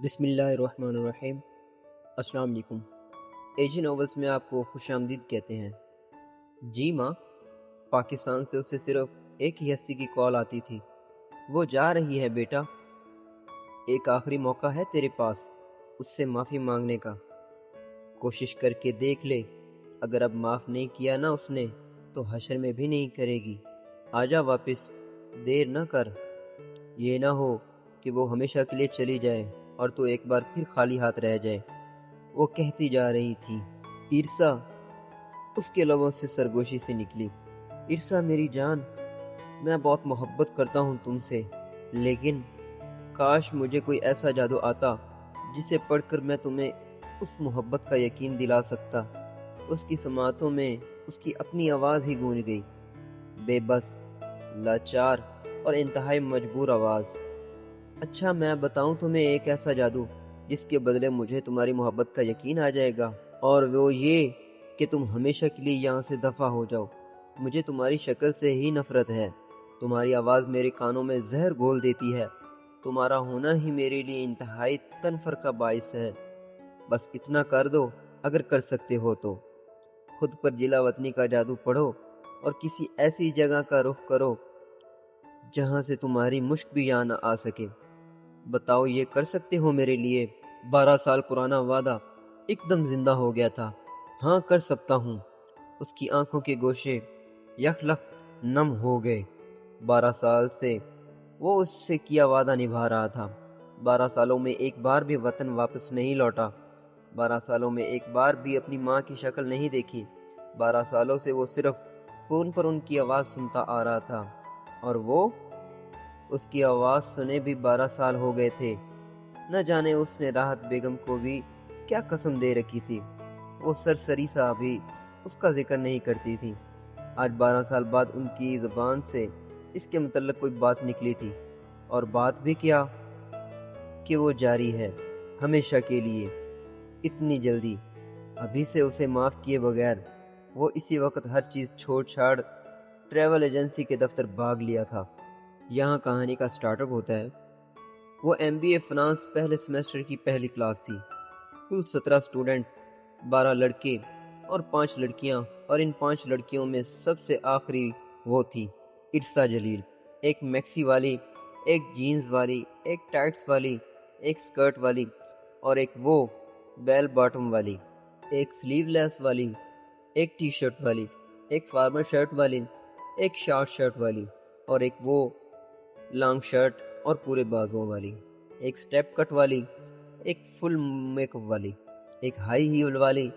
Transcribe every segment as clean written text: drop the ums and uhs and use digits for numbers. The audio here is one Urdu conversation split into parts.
بسم اللہ الرحمن الرحیم۔ السلام علیکم۔ ایجی ناولز میں آپ کو خوش آمدید کہتے ہیں۔ جی ماں، پاکستان سے اسے صرف ایک ہی ہستی کی کال آتی تھی، وہ جا رہی ہے بیٹا، ایک آخری موقع ہے تیرے پاس اس سے معافی مانگنے کا، کوشش کر کے دیکھ لے، اگر اب معاف نہیں کیا نا اس نے تو حشر میں بھی نہیں کرے گی، آجا واپس، دیر نہ کر، یہ نہ ہو کہ وہ ہمیشہ کے لیے چلی جائے اور تو ایک بار پھر خالی ہاتھ رہ جائے۔ وہ کہتی جا رہی تھی۔ عرصہ، اس کے لبوں سے سرگوشی سے نکلی، عرصہ میری جان، میں بہت محبت کرتا ہوں تم سے، لیکن کاش مجھے کوئی ایسا جادو آتا جسے پڑھ کر میں تمہیں اس محبت کا یقین دلا سکتا۔ اس کی سماعتوں میں اس کی اپنی آواز ہی گونج گئی، بے بس، لاچار اور انتہائی مجبور آواز۔ اچھا میں بتاؤں تمہیں ایک ایسا جادو جس کے بدلے مجھے تمہاری محبت کا یقین آ جائے گا، اور وہ یہ کہ تم ہمیشہ کے لیے یہاں سے دفع ہو جاؤ۔ مجھے تمہاری شکل سے ہی نفرت ہے، تمہاری آواز میرے کانوں میں زہر گھول دیتی ہے، تمہارا ہونا ہی میرے لیے انتہائی تنفر کا باعث ہے۔ بس اتنا کر دو اگر کر سکتے ہو تو، خود پر جلا وطنی کا جادو پڑھو اور کسی ایسی جگہ کا رخ کرو جہاں سے تمہاری مشک بھی یہاں نہ آ سکے۔ بتاؤ یہ کر سکتے ہو میرے لیے؟ 12 سال پرانا وعدہ ایک دم زندہ ہو گیا تھا۔ ہاں کر سکتا ہوں۔ اس کی آنکھوں کے گوشے یکلخت نم ہو گئے۔ 12 سال سے وہ اس سے کیا وعدہ نبھا رہا تھا۔ 12 سالوں میں ایک بار بھی وطن واپس نہیں لوٹا، 12 سالوں میں ایک بار بھی اپنی ماں کی شکل نہیں دیکھی، 12 سالوں سے وہ صرف فون پر ان کی آواز سنتا آ رہا تھا، اور وہ اس کی آواز سنے بھی 12 سال ہو گئے تھے۔ نہ جانے اس نے راحت بیگم کو بھی کیا قسم دے رکھی تھی، وہ سرسری سا بھی اس کا ذکر نہیں کرتی تھی۔ آج 12 سال بعد ان کی زبان سے اس کے متعلق کوئی بات نکلی تھی، اور بات بھی کیا کہ وہ جاری ہے ہمیشہ کے لیے۔ اتنی جلدی، ابھی سے اسے معاف کیے بغیر وہ اسی وقت ہر چیز چھوڑ چھاڑ ٹریول ایجنسی کے دفتر بھاگ لیا تھا۔ یہاں کہانی کا سٹارٹ اپ ہوتا ہے۔ وہ MBA فنانس پہلے سیمیسٹر کی پہلی کلاس تھی۔ کل 17 سٹوڈنٹ، 12 لڑکے اور 5 لڑکیاں، اور ان 5 لڑکیوں میں سب سے آخری وہ تھی عرصہ جلیل، ایک میکسی والی، ایک جینز والی، ایک ٹائٹس والی، ایک سکرٹ والی، اور ایک وہ بیل باٹم والی، ایک سلیو لیس والی، ایک ٹی شرٹ والی، ایک فارمل شرٹ والی، ایک شارٹ شرٹ والی، اور ایک وہ لانگ شرٹ اور پورے بازوں والی، ایک سٹیپ کٹ والی، ایک فل میک اپ والی، ایک ہائی ہیل والی،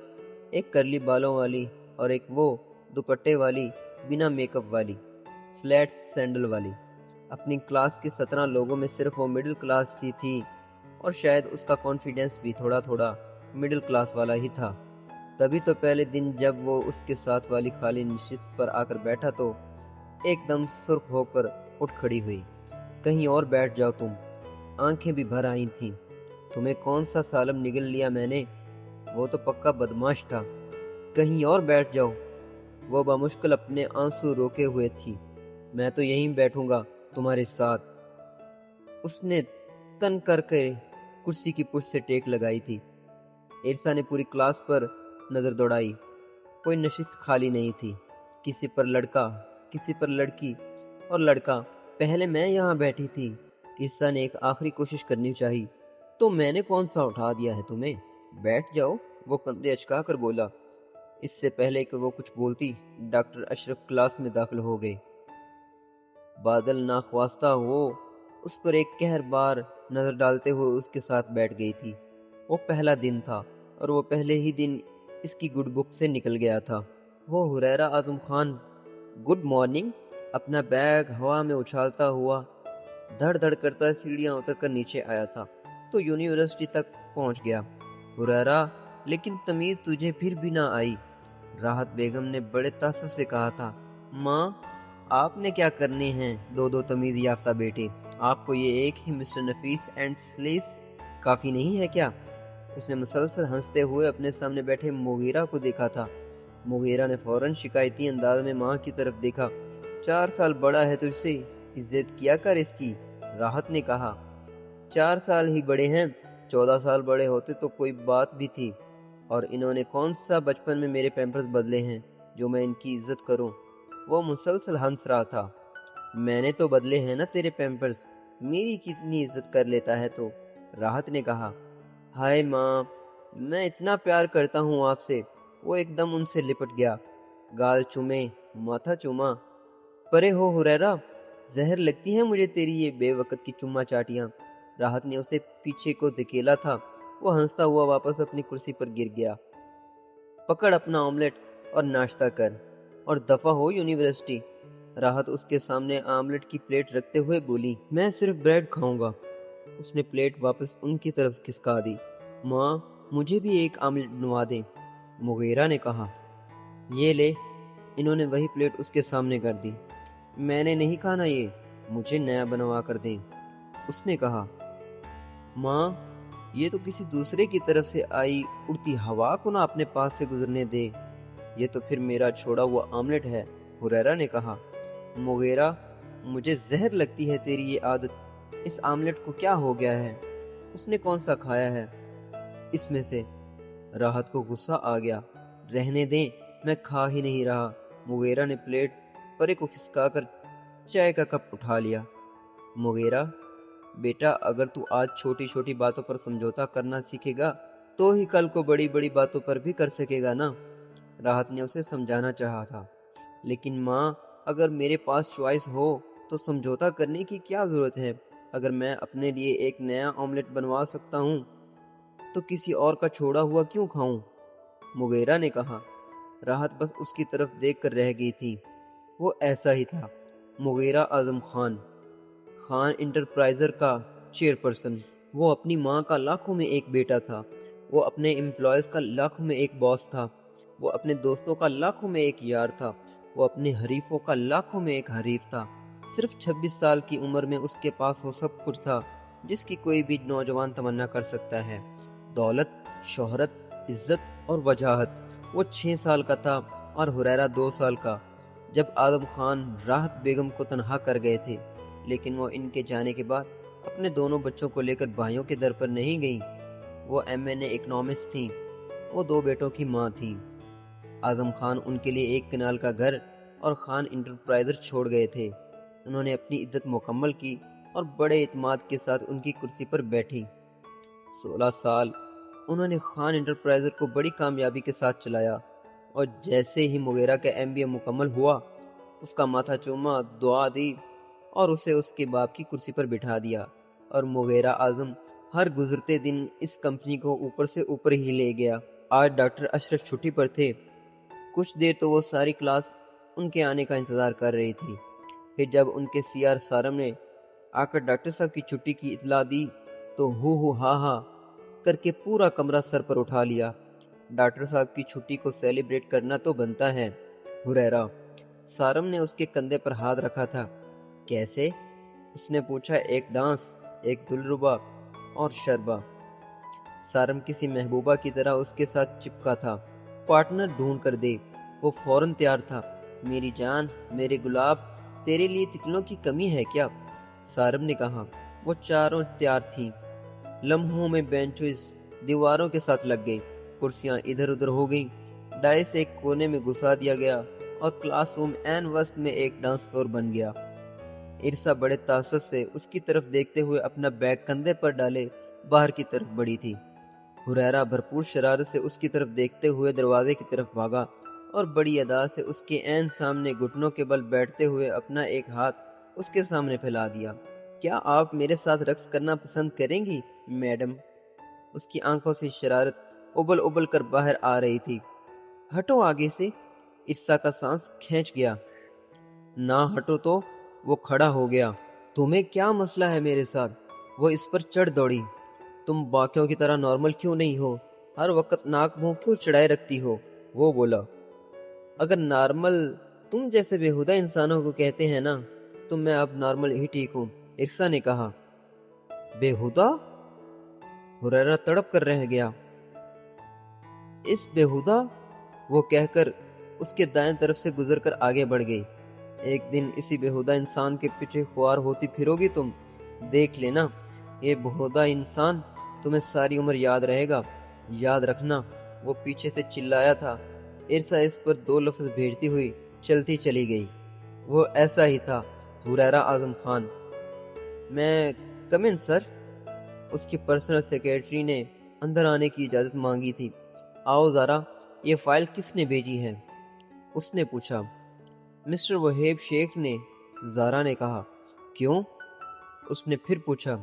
ایک کرلی بالوں والی، اور ایک وہ دوپٹے والی بنا میک اپ والی، فلیٹ سینڈل والی۔ اپنی کلاس کے 17 لوگوں میں صرف وہ مڈل کلاس ہی تھی، اور شاید اس کا کانفیڈنس بھی تھوڑا تھوڑا مڈل کلاس والا ہی تھا۔ تبھی تو پہلے دن جب وہ اس کے ساتھ والی خالی نشست پر آ کر بیٹھا تو ایک دم سرخ ہو کر اٹھ کھڑی ہوئی۔ کہیں اور بیٹھ جاؤ تم، آنکھیں بھی بھر آئی تھیں۔ تمہیں کون سا سالم نگل لیا میں نے، وہ تو پکا بدماش تھا، کہیں اور بیٹھ جاؤ۔ وہ بمشکل اپنے آنسو روکے ہوئے تھی۔ میں تو یہیں بیٹھوں گا تمہارے ساتھ۔ اس نے تن کر کے کرسی کی پشت سے ٹیک لگائی تھی۔ عرصہ نے پوری کلاس پر نظر دوڑائی، کوئی نشست خالی نہیں تھی، کسی پر لڑکا، کسی پر لڑکی، اور لڑکا پہلے میں یہاں بیٹھی تھی۔ عرصہ نے ایک آخری کوشش کرنی چاہی۔ تو میں نے کون سا اٹھا دیا ہے تمہیں، بیٹھ جاؤ، وہ کندھے اچکا کر بولا۔ اس سے پہلے کہ وہ کچھ بولتی، ڈاکٹر اشرف کلاس میں داخل ہو گئے۔ بادل ناخواستہ وہ اس پر ایک قہر بار نظر ڈالتے ہوئے اس کے ساتھ بیٹھ گئی تھی۔ وہ پہلا دن تھا، اور وہ پہلے ہی دن اس کی گڈ بک سے نکل گیا تھا۔ وہ حریرہ اعظم خان گڈ مارننگ اپنا بیگ ہوا میں اچھالتا ہوا دھڑ دھڑ کرتا سیڑھیاں اتر کر نیچے آیا تھا تو یونیورسٹی تک پہنچ گیا۔ حریرہ، لیکن تمیز تجھے پھر بھی نہ آئی، راحت بیگم نے بڑے تاسف سے کہا تھا۔ ماں، آپ نے کیا کرنے ہیں 2 تمیز یافتہ بیٹے، آپ کو یہ ایک ہی مسٹر نفیس اینڈ سلیس کافی نہیں ہے کیا؟ اس نے مسلسل ہنستے ہوئے اپنے سامنے بیٹھے مغیرہ کو دیکھا تھا۔ مغیرہ نے فوراً شکایتی انداز میں ماں کی طرف دیکھا۔ 4 سال بڑا ہے تجھ سے، عزت کیا کر اس کی، راحت نے کہا۔ 4 سال ہی بڑے ہیں، 14 سال بڑے ہوتے تو کوئی بات بھی تھی، اور انہوں نے کون سا بچپن میں میرے پیمپرز بدلے ہیں جو میں ان کی عزت کروں۔ وہ مسلسل ہنس رہا تھا۔ میں نے تو بدلے ہیں نا تیرے پیمپرز، میری کتنی عزت کر لیتا ہے تو، راحت نے کہا۔ ہائے ماں، میں اتنا پیار کرتا ہوں آپ سے۔ وہ ایک دم ان سے لپٹ گیا، گال چومے، ماتھا چوما۔ پرے ہو حریرہ، زہر لگتی ہے مجھے تیری یہ بے وقت کی چما چاٹیاں۔ راحت نے اسے پیچھے کو دھکیلا تھا۔ وہ ہنستا ہوا واپس اپنی کرسی پر گر گیا۔ پکڑ اپنا آملیٹ اور ناشتہ کر، اور دفع ہو یونیورسٹی۔ راحت اس کے سامنے آملیٹ کی پلیٹ رکھتے ہوئے بولی۔ میں صرف بریڈ کھاؤں گا۔ اس نے پلیٹ واپس ان کی طرف کھسکا دی۔ ماں، مجھے بھی ایک آملیٹ بنوا دیں، مغیرہ نے کہا۔ یہ لے۔ انہوں نے وہی پلیٹ اس کے سامنے کر دی۔ میں نے نہیں کھانا یہ، مجھے نیا بنوا کر دیں، اس نے کہا۔ ماں، یہ تو کسی دوسرے کی طرف سے آئی اڑتی ہوا کو نہ اپنے پاس سے گزرنے دے۔ یہ تو پھر میرا چھوڑا ہوا آملیٹ ہے، حریرہ نے کہا۔ مغیرہ، مجھے زہر لگتی ہے تیری یہ عادت۔ اس آملیٹ کو کیا ہو گیا ہے؟ اس نے کون سا کھایا ہے اس میں سے؟ راحت کو غصہ آ گیا۔ رہنے دیں، میں کھا ہی نہیں رہا۔ مغیرہ نے پلیٹ پرے کو کھسکا کر چائے کا کپ اٹھا لیا۔ مغیرہ بیٹا، اگر تو آج چھوٹی چھوٹی باتوں پر سمجھوتا کرنا سیکھے گا تو ہی کل کو بڑی بڑی باتوں پر بھی کر سکے گا نا، راحت نے اسے سمجھانا چاہا تھا۔ لیکن ماں، اگر میرے پاس چوائس ہو تو سمجھوتا کرنے کی کیا ضرورت ہے؟ اگر میں اپنے لیے ایک نیا آملیٹ بنوا سکتا ہوں تو کسی اور کا چھوڑا ہوا کیوں کھاؤں؟ مغیرہ نے کہا۔ راحت بس اس کی طرف دیکھ کر رہ گئی تھی۔ وہ ایسا ہی تھا، مغیرہ اعظم خان، خان انٹرپرائزر کا چیئرپرسن۔ وہ اپنی ماں کا لاکھوں میں ایک بیٹا تھا۔ وہ اپنے امپلائیز کا لاکھوں میں ایک باس تھا۔ وہ اپنے دوستوں کا لاکھوں میں ایک یار تھا۔ وہ اپنے حریفوں کا لاکھوں میں ایک حریف تھا۔ صرف 26 سال کی عمر میں اس کے پاس وہ سب کچھ تھا جس کی کوئی بھی نوجوان تمنا کر سکتا ہے، دولت، شہرت، عزت اور وجاہت۔ وہ 6 سال کا تھا اور حریرہ 2 سال کا جب اعظم خان راحت بیگم کو تنہا کر گئے تھے، لیکن وہ ان کے جانے کے بعد اپنے دونوں بچوں کو لے کر بھائیوں کے در پر نہیں گئیں۔ وہ MA اکنامکس تھیں۔ وہ 2 بیٹوں کی ماں تھیں۔ اعظم خان ان کے لیے 1 کنال کا گھر اور خان انٹرپرائزر چھوڑ گئے تھے۔ انہوں نے اپنی عدت مکمل کی اور بڑے اعتماد کے ساتھ ان کی کرسی پر بیٹھی۔ 16 سال انہوں نے خان انٹرپرائزر کو بڑی کامیابی کے ساتھ چلایا، اور جیسے ہی مغیرہ کا MBA مکمل ہوا، اس کا ماتھا چوما، دعا دی اور اسے اس کے باپ کی کرسی پر بٹھا دیا، اور مغیرہ اعظم ہر گزرتے دن اس کمپنی کو اوپر سے اوپر ہی لے گیا۔ آج ڈاکٹر اشرف چھٹی پر تھے۔ کچھ دیر تو وہ ساری کلاس ان کے آنے کا انتظار کر رہی تھی۔ پھر جب ان کے CR سارم نے آ کر ڈاکٹر صاحب کی چھٹی کی اطلاع دی تو ہو ہا ہا کر کے پورا کمرہ سر پر اٹھا لیا۔ ڈاکٹر صاحب کی چھٹی کو سیلیبریٹ کرنا تو بنتا ہے، حریرہ۔ سارم نے اس کے کندھے پر ہاتھ رکھا تھا۔ کیسے؟ اس نے پوچھا۔ ایک ڈانس، ایک دلربا اور شربا۔ سارم کسی محبوبہ کی طرح اس کے ساتھ چپکا تھا۔ پارٹنر ڈھونڈ کر دے۔ وہ فوراً تیار تھا۔ میری جان، میرے گلاب، تیرے لیے تکلوں کی کمی ہے کیا؟ سارم نے کہا۔ وہ چاروں تیار تھیں۔ لمحوں میں بینچز دیواروں کے ساتھ لگ گئے، کرسیاں ادھر ادھر ہو گئیں، ڈائس ایک کونے میں گھسا دیا گیا اور کلاس روم عین وسط میں ایک ڈانس فلور بن گیا۔ ارسا بڑے تعصب سے اس کی طرف دیکھتے ہوئے اپنا بیگ کندھے پر ڈالے باہر کی طرف بڑھی تھی۔ حریرہ بھرپور شرارت سے اس کی طرف دیکھتے ہوئے دروازے کی طرف بھاگا اور بڑی ادا سے اس کے عین سامنے گھٹنوں کے بل بیٹھتے ہوئے اپنا ایک ہاتھ اس کے سامنے پھیلا دیا۔ کیا آپ میرے ساتھ رقص کرنا پسند کریں گی میڈم؟ اس کی آنکھوں سے شرارت ابل ابل کر باہر آ رہی تھی۔ ہٹو آگے سے، ارسا کا سانس کھینچ گیا۔ نہ ہٹو تو؟ وہ کھڑا ہو گیا۔ تمہیں کیا مسئلہ ہے میرے ساتھ؟ وہ اس پر چڑھ دوڑی۔ تم باقیوں کی طرح نارمل کیوں نہیں ہو؟ ہر وقت ناک منہ کیوں چڑھائے رکھتی ہو؟ وہ بولا۔ اگر نارمل تم جیسے بےہودہ انسانوں کو کہتے ہیں نا تو میں اب نارمل ہی ٹھیک ہوں، ارسا نے کہا۔ بےہودہ؟ حریرہ تڑپ کر رہ گیا۔ اس بےہودہ؟ وہ کہہ کر اس کے دائیں طرف سے گزر کر آگے بڑھ گئی۔ ایک دن اسی بےہودہ انسان کے پیچھے خوار ہوتی پھرو گی تم، دیکھ لینا۔ یہ بےہودہ انسان تمہیں ساری عمر یاد رہے گا، یاد رکھنا۔ وہ پیچھے سے چلایا تھا۔ ارسا اس پر 2 لفظ بھیجتی ہوئی چلتی چلی گئی۔ وہ ایسا ہی تھا، حریرہ اعظم خان۔ میں کم ان سر؟ اس کی پرسنل سیکریٹری نے اندر آنے کی اجازت مانگی تھی۔ آؤ زارا، یہ فائل کس نے بھیجی ہے؟ اس نے پوچھا۔ مسٹر وہیب شیخ نے، زارا نے کہا۔ کیوں؟ اس نے پھر پوچھا۔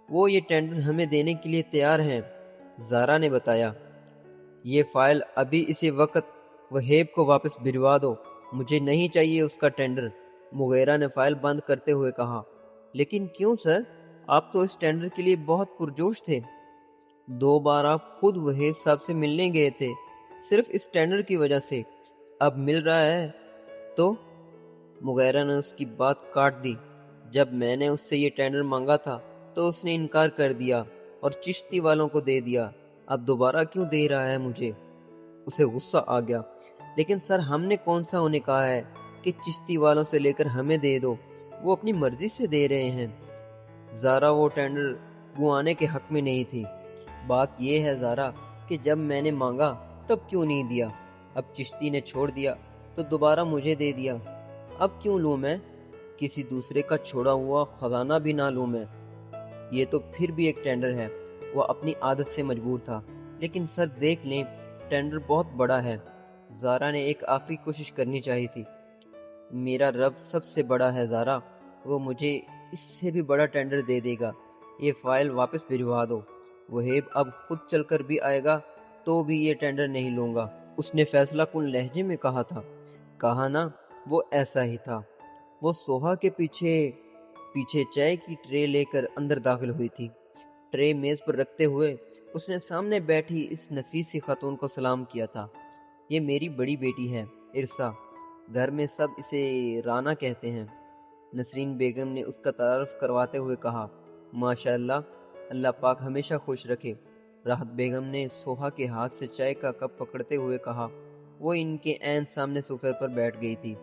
وہ یہ ٹینڈر ہمیں دینے کے لیے تیار ہیں، زارا نے بتایا۔ یہ فائل ابھی اسی وقت وہیب کو واپس بھجوا دو، مجھے نہیں چاہیے اس کا ٹینڈر، مغیرہ نے فائل بند کرتے ہوئے کہا۔ لیکن کیوں سر؟ آپ تو اس ٹینڈر کے لیے بہت پرجوش تھے۔ 2 بار آپ خود وہیب صاحب سے ملنے گئے تھے، صرف اس ٹینڈر کی وجہ سے۔ اب مل رہا ہے تو؟ مغیرہ نے اس کی بات کاٹ دی۔ جب میں نے اس سے یہ ٹینڈر مانگا تھا تو اس نے انکار کر دیا اور چشتی والوں کو دے دیا۔ اب دوبارہ کیوں دے رہا ہے مجھے؟ اسے غصہ آ گیا۔ لیکن سر، ہم نے کون سا انہیں کہا ہے کہ چشتی والوں سے لے کر ہمیں دے دو؟ وہ اپنی مرضی سے دے رہے ہیں۔ زارا وہ ٹینڈر گوانے کے حق میں نہیں تھی۔ بات یہ ہے زارا کہ جب میں نے مانگا تب کیوں نہیں دیا؟ اب چشتی نے چھوڑ دیا تو دوبارہ مجھے دے دیا۔ اب کیوں لوں میں؟ کسی دوسرے کا چھوڑا ہوا خزانہ بھی نہ لوں میں؟ یہ تو پھر بھی ایک ٹینڈر ہے۔ وہ اپنی عادت سے مجبور تھا۔ لیکن سر دیکھ لیں، ٹینڈر بہت بڑا ہے۔ زارا نے ایک آخری کوشش کرنی چاہی تھی۔ میرا رب سب سے بڑا ہے زارا، وہ مجھے اس سے بھی بڑا ٹینڈر دے دے گا۔ یہ فائل واپس بھجوا دو۔ وہیب اب خود چل کر بھی آئے گا تو بھی یہ ٹینڈر نہیں لوں گا، اس نے فیصلہ کن لہجے میں کہا تھا۔ کہا نا، وہ ایسا ہی تھا۔ وہ سوہا کے پیچھے چائے کی ٹرے لے کر اندر داخل ہوئی تھی۔ ٹرے میز پر رکھتے ہوئے اس نے سامنے بیٹھی اس نفیس سی خاتون کو سلام کیا تھا۔ یہ میری بڑی بیٹی ہے، ارسا، گھر میں سب اسے رانا کہتے ہیں۔ نسرین بیگم نے اس کا تعارف کرواتے ہوئے کہا۔ ماشاءاللہ، اللہ پاک ہمیشہ خوش رکھے، راحت بیگم نے سوہا کے ہاتھ سے چائے کا کپ پکڑتے ہوئے کہا۔ وہ ان کے عین سامنے صوفے پر بیٹھ گئی تھی۔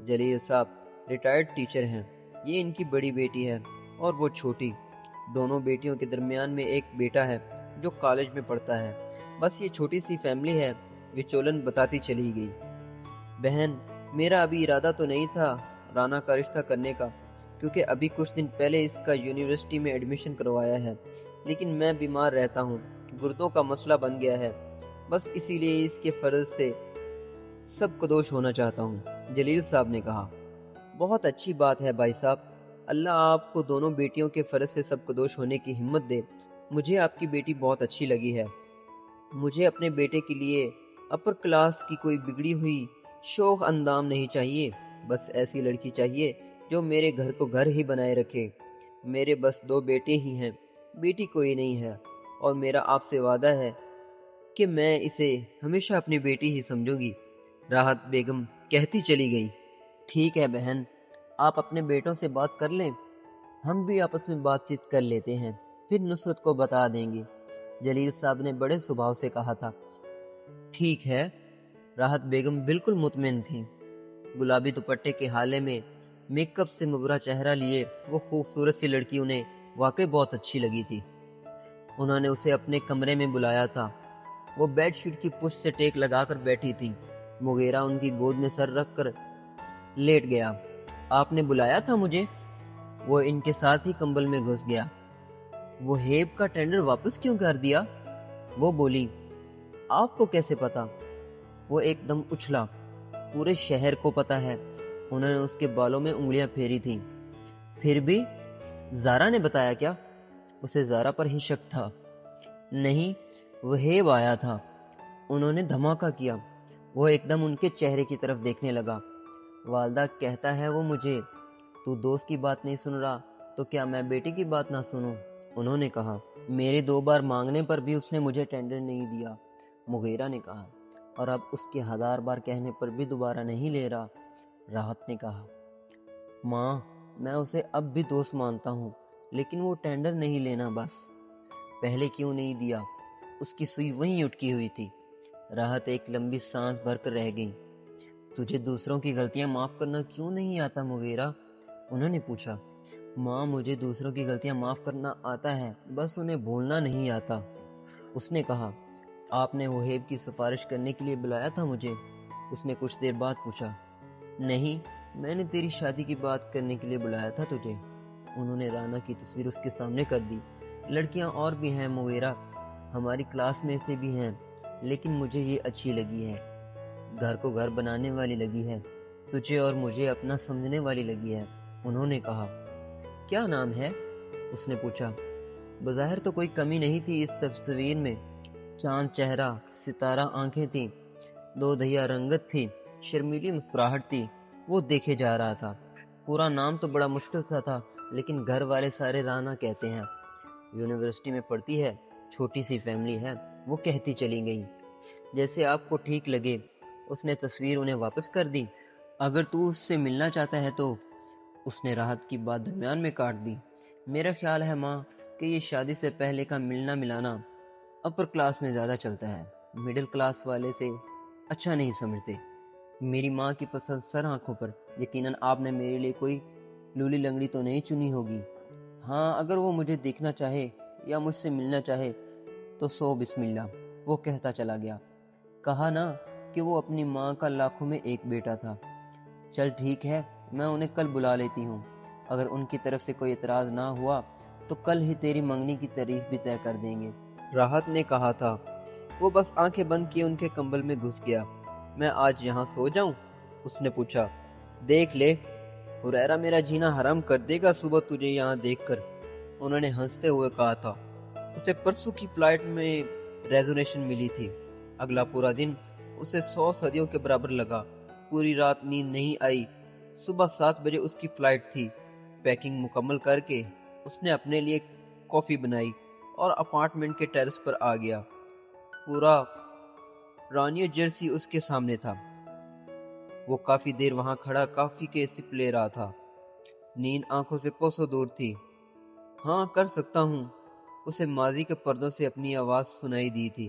جلیل صاحب ریٹائرڈ ٹیچر ہیں، یہ ان کی بڑی بیٹی ہے اور وہ چھوٹی۔ دونوں بیٹیوں کے درمیان میں ایک بیٹا ہے جو کالج میں پڑھتا ہے۔ بس یہ چھوٹی سی فیملی ہے، وچولن بتاتی چلی گئی۔ بہن، میرا ابھی ارادہ تو نہیں تھا رانا کا رشتہ کرنے کا، کیونکہ ابھی کچھ دن پہلے اس کا یونیورسٹی میں ایڈمیشن کروایا ہے، لیکن میں بیمار رہتا ہوں، گردوں کا مسئلہ بن گیا ہے، بس اسی لیے اس کے فرض سے سب قدوش ہونا چاہتا ہوں، جلیل صاحب نے کہا۔ بہت اچھی بات ہے بھائی صاحب، اللہ آپ کو دونوں بیٹیوں کے فرض سے سب قدوش ہونے کی ہمت دے۔ مجھے آپ کی بیٹی بہت اچھی لگی ہے۔ مجھے اپنے بیٹے کے لیے اپر کلاس کی کوئی بگڑی ہوئی شوخ اندام نہیں چاہیے، بس ایسی لڑکی چاہیے جو میرے گھر کو گھر ہی بنائے رکھے۔ میرے بس 2 بیٹے ہی ہیں، بیٹی کوئی نہیں ہے، اور میرا آپ سے وعدہ ہے کہ میں اسے ہمیشہ اپنی بیٹی ہی سمجھوں گی، راحت بیگم کہتی چلی گئی۔ ٹھیک ہے بہن، آپ اپنے بیٹوں سے بات کر لیں، ہم بھی آپس میں بات چیت کر لیتے ہیں، پھر نصرت کو بتا دیں گے، جلیل صاحب نے بڑے سبھاؤ سے کہا تھا۔ ٹھیک ہے، راحت بیگم بالکل مطمئن تھیں۔ گلابی دوپٹے کے حالے میں میک اپ سے مبرہ چہرہ لیے وہ خوبصورت سی لڑکی انہیں واقعی بہت اچھی لگی تھی۔ انہوں نے اسے اپنے کمرے میں بلایا تھا۔ وہ بیڈ شیٹ کی پشت سے ٹیک لگا کر بیٹھی تھی۔ مغیرہ ان کی گود میں سر رکھ کر لیٹ گیا۔ آپ نے بلایا تھا مجھے؟ وہ ان کے ساتھ ہی کمبل میں گھس گیا۔ وہ ہیب کا ٹینڈر واپس کیوں کر دیا؟ وہ بولی۔ آپ کو کیسے پتا؟ وہ ایک دم اچھلا۔ پورے شہر کو پتا ہے۔ انہوں نے اس کے بالوں میں انگلیاں پھیری تھیں۔ پھر بھی زارا نے بتایا کیا؟ اسے زارا پر ہی شک تھا۔ نہیں، وہیب آیا تھا۔ انہوں نے دھماکہ کیا۔ وہ ایک دم ان کے چہرے کی طرف دیکھنے لگا۔ والدہ کہتا ہے وہ مجھے، تو دوست کی بات نہیں سن رہا تو کیا میں بیٹی کی بات نہ سنوں؟ انہوں نے کہا۔ میرے 2 بار مانگنے پر بھی اس نے مجھے ٹینڈر نہیں دیا، مغیرہ نے کہا، اور اب اس کے 1000 بار کہنے پر بھی دوبارہ نہیں لے رہا، راحت نے کہا۔ ماں، میں اسے اب بھی دوست مانتا ہوں، لیکن وہ ٹینڈر نہیں لینا بس۔ پہلے کیوں نہیں دیا؟ اس کی سوئی وہیں اٹکی ہوئی تھی۔ راحت ایک لمبی سانس بھر کر رہ گئی۔ تجھے دوسروں کی غلطیاں معاف کرنا کیوں نہیں آتا مغیرہ؟ انہوں نے پوچھا۔ ماں مجھے دوسروں کی غلطیاں معاف کرنا آتا ہے، بس انہیں بھولنا نہیں آتا۔ اس نے کہا، آپ نے وہیب کی سفارش کرنے کے لیے بلایا تھا مجھے؟ اس نے کچھ دیر بعد پوچھا۔ نہیں، میں نے تیری شادی کی بات کرنے کے لیے بلایا تھا تجھے۔ انہوں نے رانا کی تصویر اس کے سامنے کر دی۔ لڑکیاں اور بھی ہیں مغیرہ، ہماری کلاس میں سے بھی ہیں، لیکن مجھے یہ اچھی لگی ہے، گھر کو گھر بنانے والی لگی ہے، تجھے اور مجھے اپنا سمجھنے والی لگی ہے۔ انہوں نے کہا، کیا نام ہے؟ اس نے پوچھا۔ بظاہر تو کوئی کمی نہیں تھی اس تصویر میں، چاند چہرہ، ستارہ آنکھیں تھیں، دو دھیا رنگت تھی، شرمیلی مسکراہٹ تھی۔ وہ دیکھے جا رہا تھا۔ پورا نام تو بڑا مشکل سا تھا، لیکن گھر والے سارے رانا کہتے ہیں۔ یونیورسٹی میں پڑھتی ہے، چھوٹی سی فیملی ہے، وہ کہتی چلی گئی۔ جیسے آپ کو ٹھیک لگے۔ اس نے تصویر انہیں واپس کر دی۔ اگر تو اس سے ملنا چاہتا ہے تو۔ اس نے راحت کی بات درمیان میں کاٹ دی۔ میرا خیال ہے ماں کہ یہ شادی سے پہلے کا ملنا ملانا اپر کلاس میں زیادہ چلتا ہے، مڈل کلاس والے سے اچھا نہیں سمجھتے۔ میری ماں کی پسند سر آنکھوں پر، یقیناً آپ نے میرے لیے کوئی لولی لنگڑی تو نہیں چنی ہوگی۔ ہاں، اگر وہ مجھے دیکھنا چاہے یا مجھ سے ملنا چاہے تو سو بسم اللہ، وہ کہتا چلا گیا۔ کہا نا کہ وہ اپنی ماں کا لاکھوں میں ایک بیٹا تھا۔ چل ٹھیک ہے، میں انہیں کل بلا لیتی ہوں۔ اگر ان کی طرف سے کوئی اعتراض نہ ہوا تو کل ہی تیری منگنی کی تاریخ بھی طے کر دیں گے، راحت نے کہا تھا۔ وہ بس آنکھیں بند کیے ان کے کمبل میں گھس گیا۔ میں آج یہاں سو جاؤں؟ اس نے پوچھا۔ دیکھ لے، حریرہ میرا جینا حرام کر دے گا صبح تجھے یہاں دیکھ کر، انہوں نے ہنستے ہوئے کہا تھا۔ اسے پرسوں کی فلائٹ میں ریزونیشن ملی تھی۔ اگلا پورا دن اسے 100 صدیوں کے برابر لگا۔ پوری رات نیند نہیں آئی۔ صبح 7 بجے اس کی فلائٹ تھی۔ پیکنگ مکمل کر کے اس نے اپنے لیے کافی بنائی اور اپارٹمنٹ کے ٹیرس پر آ گیا۔ پورا رانیو جرسی اس کے سامنے تھا۔ وہ کافی دیر وہاں کھڑا کافی کے سپ لے رہا تھا۔ نیند آنکھوں سے کوسوں دور تھی۔ ہاں، کر سکتا ہوں، اسے ماضی کے پردوں سے اپنی آواز سنائی دی تھی۔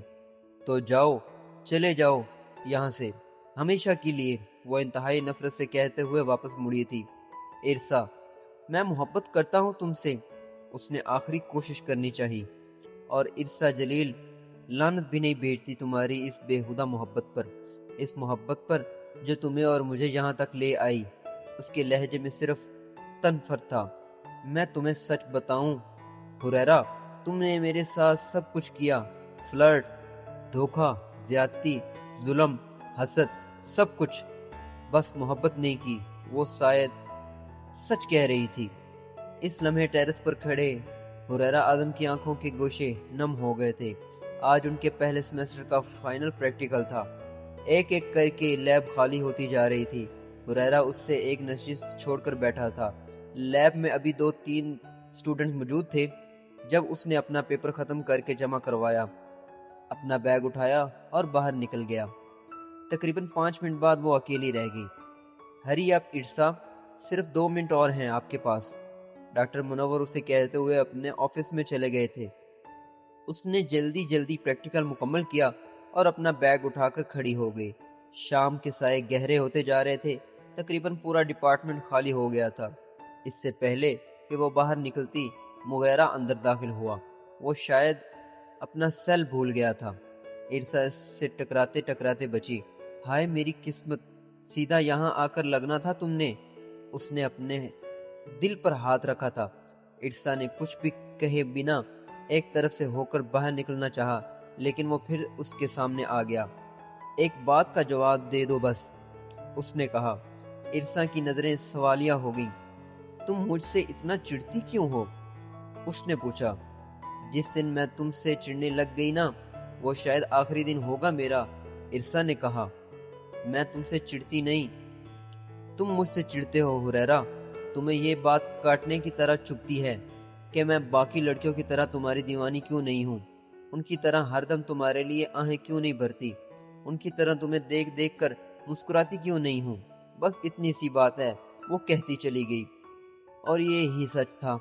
تو جاؤ، چلے جاؤ یہاں سے، ہمیشہ کے لیے، وہ انتہائی نفرت سے کہتے ہوئے واپس مڑی تھی۔ ارسا، میں محبت کرتا ہوں تم سے، اس نے آخری کوشش کرنی چاہی، اور ارسا جلیل، لعنت بھی نہیں بھیجتی تمہاری اس بےہودہ محبت پر، اس محبت پر جو تمہیں اور مجھے یہاں تک لے آئی۔ اس کے لہجے میں صرف تنفر تھا۔ میں تمہیں سچ بتاؤں حریرہ، تم نے میرے ساتھ سب کچھ کیا، فلرٹ، دھوکہ، زیادتی، ظلم، حسد، سب کچھ، بس محبت نہیں کی۔ وہ شاید سچ کہہ رہی تھی۔ اس لمحے ٹیرس پر کھڑے حریرہ اعظم کی آنکھوں کے گوشے نم ہو گئے تھے۔ آج ان کے پہلے سیمسٹر کا فائنل پریکٹیکل تھا۔ ایک ایک کر کے لیب خالی ہوتی جا رہی تھی۔ حریرہ اس سے ایک نشست چھوڑ کر بیٹھا تھا۔ لیب میں ابھی 2-3 اسٹوڈنٹ موجود تھے۔ جب اس نے اپنا پیپر ختم کر کے جمع کروایا، اپنا بیگ اٹھایا اور باہر نکل گیا۔ تقریباً 5 منٹ بعد وہ اکیلی رہ گئی۔ ہری اپ ارسا، صرف 2 منٹ اور ہیں آپ کے پاس، ڈاکٹر منور اسے کہتے ہوئے اپنے آفس میں چلے گئے تھے۔ اس نے جلدی پریکٹیکل مکمل کیا اور اپنا بیگ اٹھا کر کھڑی ہو گئی۔ شام کے سائے گہرے ہوتے جا رہے تھے۔ تقریباً پورا ڈپارٹمنٹ خالی ہو گیا تھا۔ اس سے پہلے کہ وہ باہر نکلتی، مغیرہ اندر داخل ہوا۔ وہ شاید اپنا سیل بھول گیا تھا۔ ارسا اس سے ٹکراتے بچی۔ ہائے میری قسمت، سیدھا یہاں آ کر لگنا تھا تم نے۔ اس نے اپنے دل پر ہاتھ رکھا تھا۔ ارسا نے کچھ بھی کہے بنا ایک طرف سے ہو کر باہر نکلنا چاہا، لیکن وہ پھر اس کے سامنے آ گیا۔ ایک بات کا جواب دے دو بس، اس نے کہا۔ ارسا کی نظریں سوالیہ ہو گئیں۔ تم مجھ سے اتنا چڑھتی کیوں ہو؟ اس نے پوچھا۔ جس دن میں تم سے چڑھنے لگ گئی نا، وہ شاید آخری دن ہوگا میرا، ارسا نے کہا۔ میں تم سے چڑھتی نہیں، تم مجھ سے چڑھتے ہو حریرہ۔ تمہیں یہ بات کاٹنے کی طرح چبھتی ہے کہ میں باقی لڑکیوں کی طرح تمہاری دیوانی کیوں نہیں ہوں، ان کی طرح ہر دم تمہارے لیے آہیں کیوں نہیں بھرتی، ان کی طرح تمہیں دیکھ کر مسکراتی کیوں نہیں ہوں۔ بس اتنی سی بات ہے، وہ کہتی چلی گئی۔ اور یہ ہی سچ تھا۔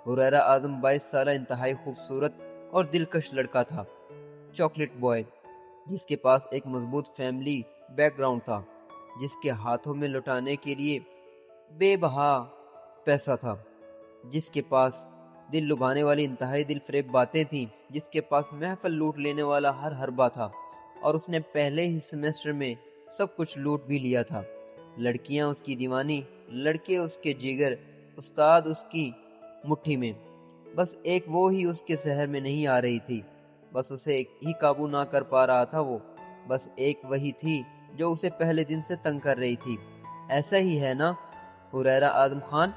حریرہ اعظم 22 سالہ انتہائی خوبصورت اور دلکش لڑکا تھا، چاکلیٹ بوائے، جس کے پاس ایک مضبوط فیملی بیک گراؤنڈ تھا، جس کے ہاتھوں میں لٹانے کے لیے بے بہا پیسہ تھا۔ جس کے پاس دل لبھانے والی انتہائی دل فریب باتیں تھیں، جس کے پاس محفل لوٹ لینے والا ہر حربہ تھا، اور اس نے پہلے ہی سیمیسٹر میں سب کچھ لوٹ بھی لیا تھا۔ لڑکیاں اس کی دیوانی، لڑکے اس کے جگر، استاد اس کی مٹھی میں، بس ایک وہ ہی اس کے شہر میں نہیں آ رہی تھی، بس اسے ایک ہی قابو نہ کر پا رہا تھا وہ، بس ایک وہی تھی جو اسے پہلے دن سے تنگ کر رہی تھی۔ ایسا ہی ہے نا حریرہ آدم خان؟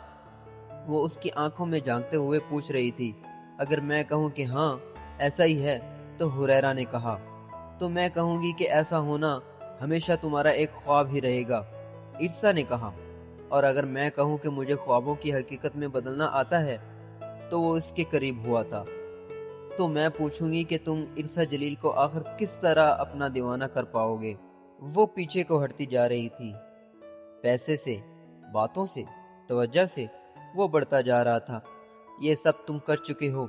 وہ اس کی آنکھوں میں جھانکتے ہوئے پوچھ رہی تھی۔ اگر میں کہوں کہ ہاں ایسا ہی ہے تو حریرہ نے کہا، تو میں کہوں گی کہ ایسا ہونا ہمیشہ تمہارا ایک خواب ہی رہے گا، ارسا نے کہا۔ اور اگر میں کہوں کہ مجھے خوابوں کی حقیقت میں بدلنا آتا ہے، تو وہ اس کے قریب ہوا تھا۔ تو میں پوچھوں گی کہ تم ارسا جلیل کو آخر کس طرح اپنا دیوانہ کر پاؤ گے؟ وہ پیچھے کو ہٹتی جا رہی تھی، پیسے سے، باتوں سے، توجہ سے وہ بڑھتا جا رہا تھا۔ یہ سب تم کر چکے ہو۔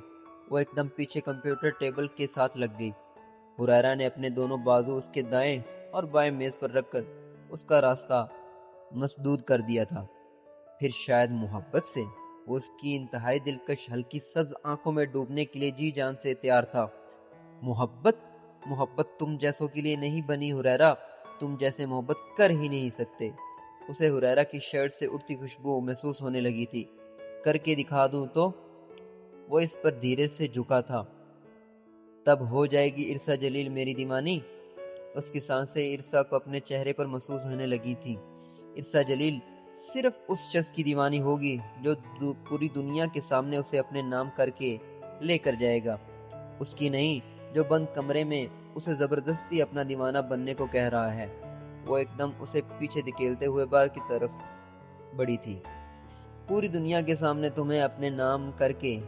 وہ ایک دم پیچھے کمپیوٹر ٹیبل کے ساتھ لگ گئی۔ حریرہ نے اپنے دونوں بازو اس کے دائیں اور بائیں میز پر رکھ کر اس کا راستہ مسدود کر دیا تھا۔ پھر شاید محبت سے وہ اس کی انتہائی دلکش ہلکی سبز آنکھوں میں ڈوبنے کے لیے جی جان سے تیار تھا۔ محبت تم جیسوں کے لیے نہیں بنی حریرہ، تم جیسے محبت کر ہی نہیں سکتے۔ اسے حریرہ کی شرٹ سے اڑتی خوشبو محسوس ہونے لگی تھی۔ کر کے دکھا دوں تو؟ وہ اس پر دھیرے سے جھکا تھا۔ تب ہو جائے گی ارسا جلیل میری دیوانی؟ اس کی سانسیں ارسا کو اپنے چہرے پر محسوس ہونے لگی تھی۔ ارسا جلیل صرف اس شخص کی دیوانی ہوگی جو پوری دنیا کے سامنے اسے اپنے نام کر کے لے کر جائے گا، اس کی نہیں جو بند کمرے میں اسے زبردستی اپنا دیوانہ بننے کو کہہ رہا ہے۔ وہ ایک دم اسے پیچھے دھکیلتے ہوئے بار کی طرف بڑھی تھی۔ پوری دنیا کے سامنے تمہیں اپنے نام کر کے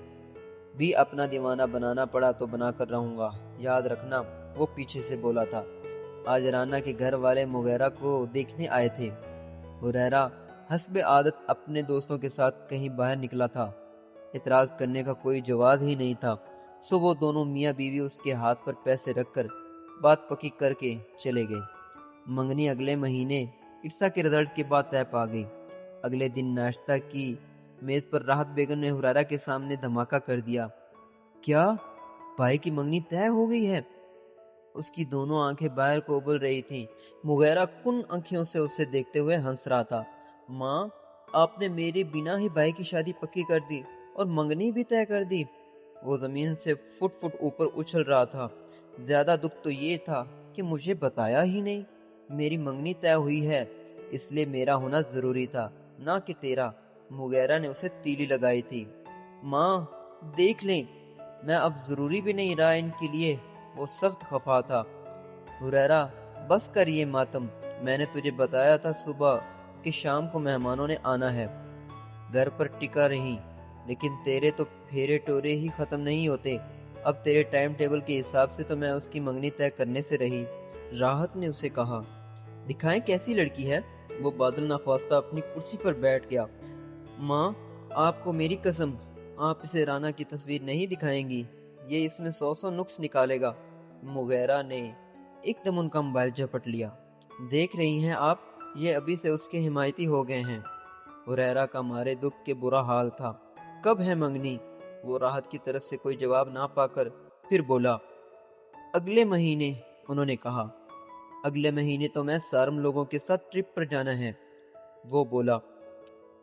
بھی اپنا دیوانہ بنانا پڑا تو بنا کر رہوں گا، یاد رکھنا، وہ پیچھے سے بولا تھا۔ آج رانا کے گھر والے مغیرہ کو دیکھنے آئے تھے۔ حریرہ حسب عادت اپنے دوستوں کے ساتھ کہیں باہر نکلا تھا۔ اعتراض کرنے کا کوئی جواز ہی نہیں تھا، سو وہ دونوں میاں بیوی اس کے ہاتھ پر پیسے رکھ کر بات پکی کر کے چلے گئے۔ منگنی اگلے مہینے ارسا کے رزلٹ کے بعد طے پا گئی۔ اگلے دن ناشتہ کی میز پر راحت بیگم نے حریرہ کے سامنے دھماکہ کر دیا۔ کیا بھائی کی منگنی طے ہو گئی ہے؟ اس کی دونوں آنکھیں باہر کو ابل رہی تھیں۔ مغیرہ کن آنکھوں سے اسے دیکھتے ہوئے ہنس رہا تھا۔ ماں، آپ نے میرے بنا ہی بھائی کی شادی پکی کر دی اور منگنی بھی طے کر دی؟ وہ زمین سے فٹ اوپر اچھل رہا تھا۔ زیادہ دکھ تو یہ تھا کہ مجھے بتایا ہی نہیں۔ میری منگنی طے ہوئی ہے، اس لیے میرا ہونا ضروری تھا، نہ کہ تیرا۔ مغیرہ نے اسے تیلی لگائی تھی۔ ماں دیکھ لیں، میں اب ضروری بھی نہیں رہا ان کے لیے۔ وہ سخت خفا تھا۔ حریرہ بس کر یہ ماتم، میں نے تجھے بتایا تھا صبح کہ شام کو مہمانوں نے آنا ہے۔ گھر پر ٹکا رہی، لیکن تیرے تو پھیرے ٹورے ہی ختم نہیں ہوتے۔ اب تیرے ٹائم ٹیبل کے حساب سے تو میں اس کی منگنی طے کرنے سے رہی۔ راحت نے اسے کہا۔ دکھائیں کیسی لڑکی ہے؟ وہ بادل ناخواستہ اپنی کرسی پر بیٹھ گیا۔ ماں، آپ کو میری قسم، آپ اسے رانا کی تصویر نہیں دکھائیں گی، یہ اس میں 100 نقص نکالے گا۔ مغیرہ نے ایک دم ان کا موبائل جھپٹ لیا۔ دیکھ رہی ہیں آپ، یہ ابھی سے اس کے حمایتی ہو گئے ہیں۔ حریرہ کا مارے دکھ کے برا حال تھا۔ کب ہے منگنی؟ وہ راحت کی طرف سے کوئی جواب نہ پا کر پھر بولا۔ اگلے مہینے، انہوں نے کہا۔ اگلے مہینے تو میں سارم لوگوں کے ساتھ ٹرپ پر جانا ہے۔ وہ بولا۔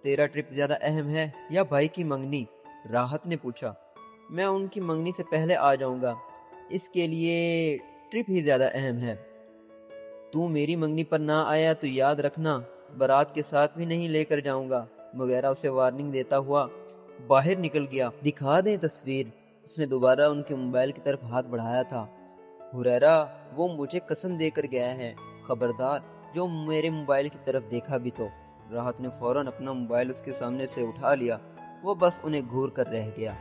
تیرا ٹرپ زیادہ اہم ہے یا بھائی کی منگنی؟ راحت نے پوچھا۔ میں ان کی منگنی سے پہلے آ جاؤں گا، اس کے لیے ٹرپ ہی زیادہ اہم ہے۔ تو میری منگنی پر نہ آیا تو یاد رکھنا بارات کے ساتھ بھی نہیں لے کر جاؤں گا۔ مغیرہ اسے وارننگ دیتا ہوا باہر نکل گیا۔ دکھا دیں تصویر؟ اس نے دوبارہ ان کے موبائل کی طرف ہاتھ بڑھایا تھا۔ حریرہ، وہ مجھے قسم دے کر گیا ہے، خبردار جو میرے موبائل کی طرف دیکھا بھی تو۔ راحت نے فوراً اپنا موبائل اس کے سامنے سے اٹھا لیا۔ وہ بس انہیں گھور کر رہ گیا۔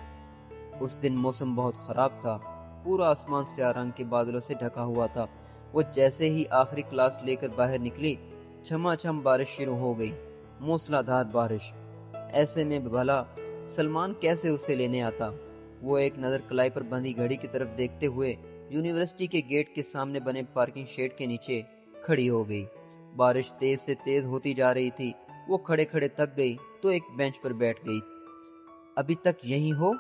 اس دن موسم بہت خراب تھا، پورا آسمان سیاہ رنگ کے بادلوں سے ڈھکا ہوا تھا۔ وہ جیسے ہی آخری کلاس لے کر باہر نکلی، چھما چھم بارش شروع ہو گئی، موسلا دھار بارش۔ ایسے میں بھلا سلمان کیسے اسے لینے آتا؟ وہ ایک نظر کلائی پر بندھی گھڑی کی طرف دیکھتے ہوئے یونیورسٹی کے گیٹ کے سامنے بنے پارکنگ شیڈ کے نیچے کھڑی ہو گئی۔ بارش تیز سے تیز ہوتی جا رہی تھی۔ وہ کھڑے کھڑے تھک گئی تو ایک بینچ پر بیٹھ گئی۔ ابھی تک یہیں ہو؟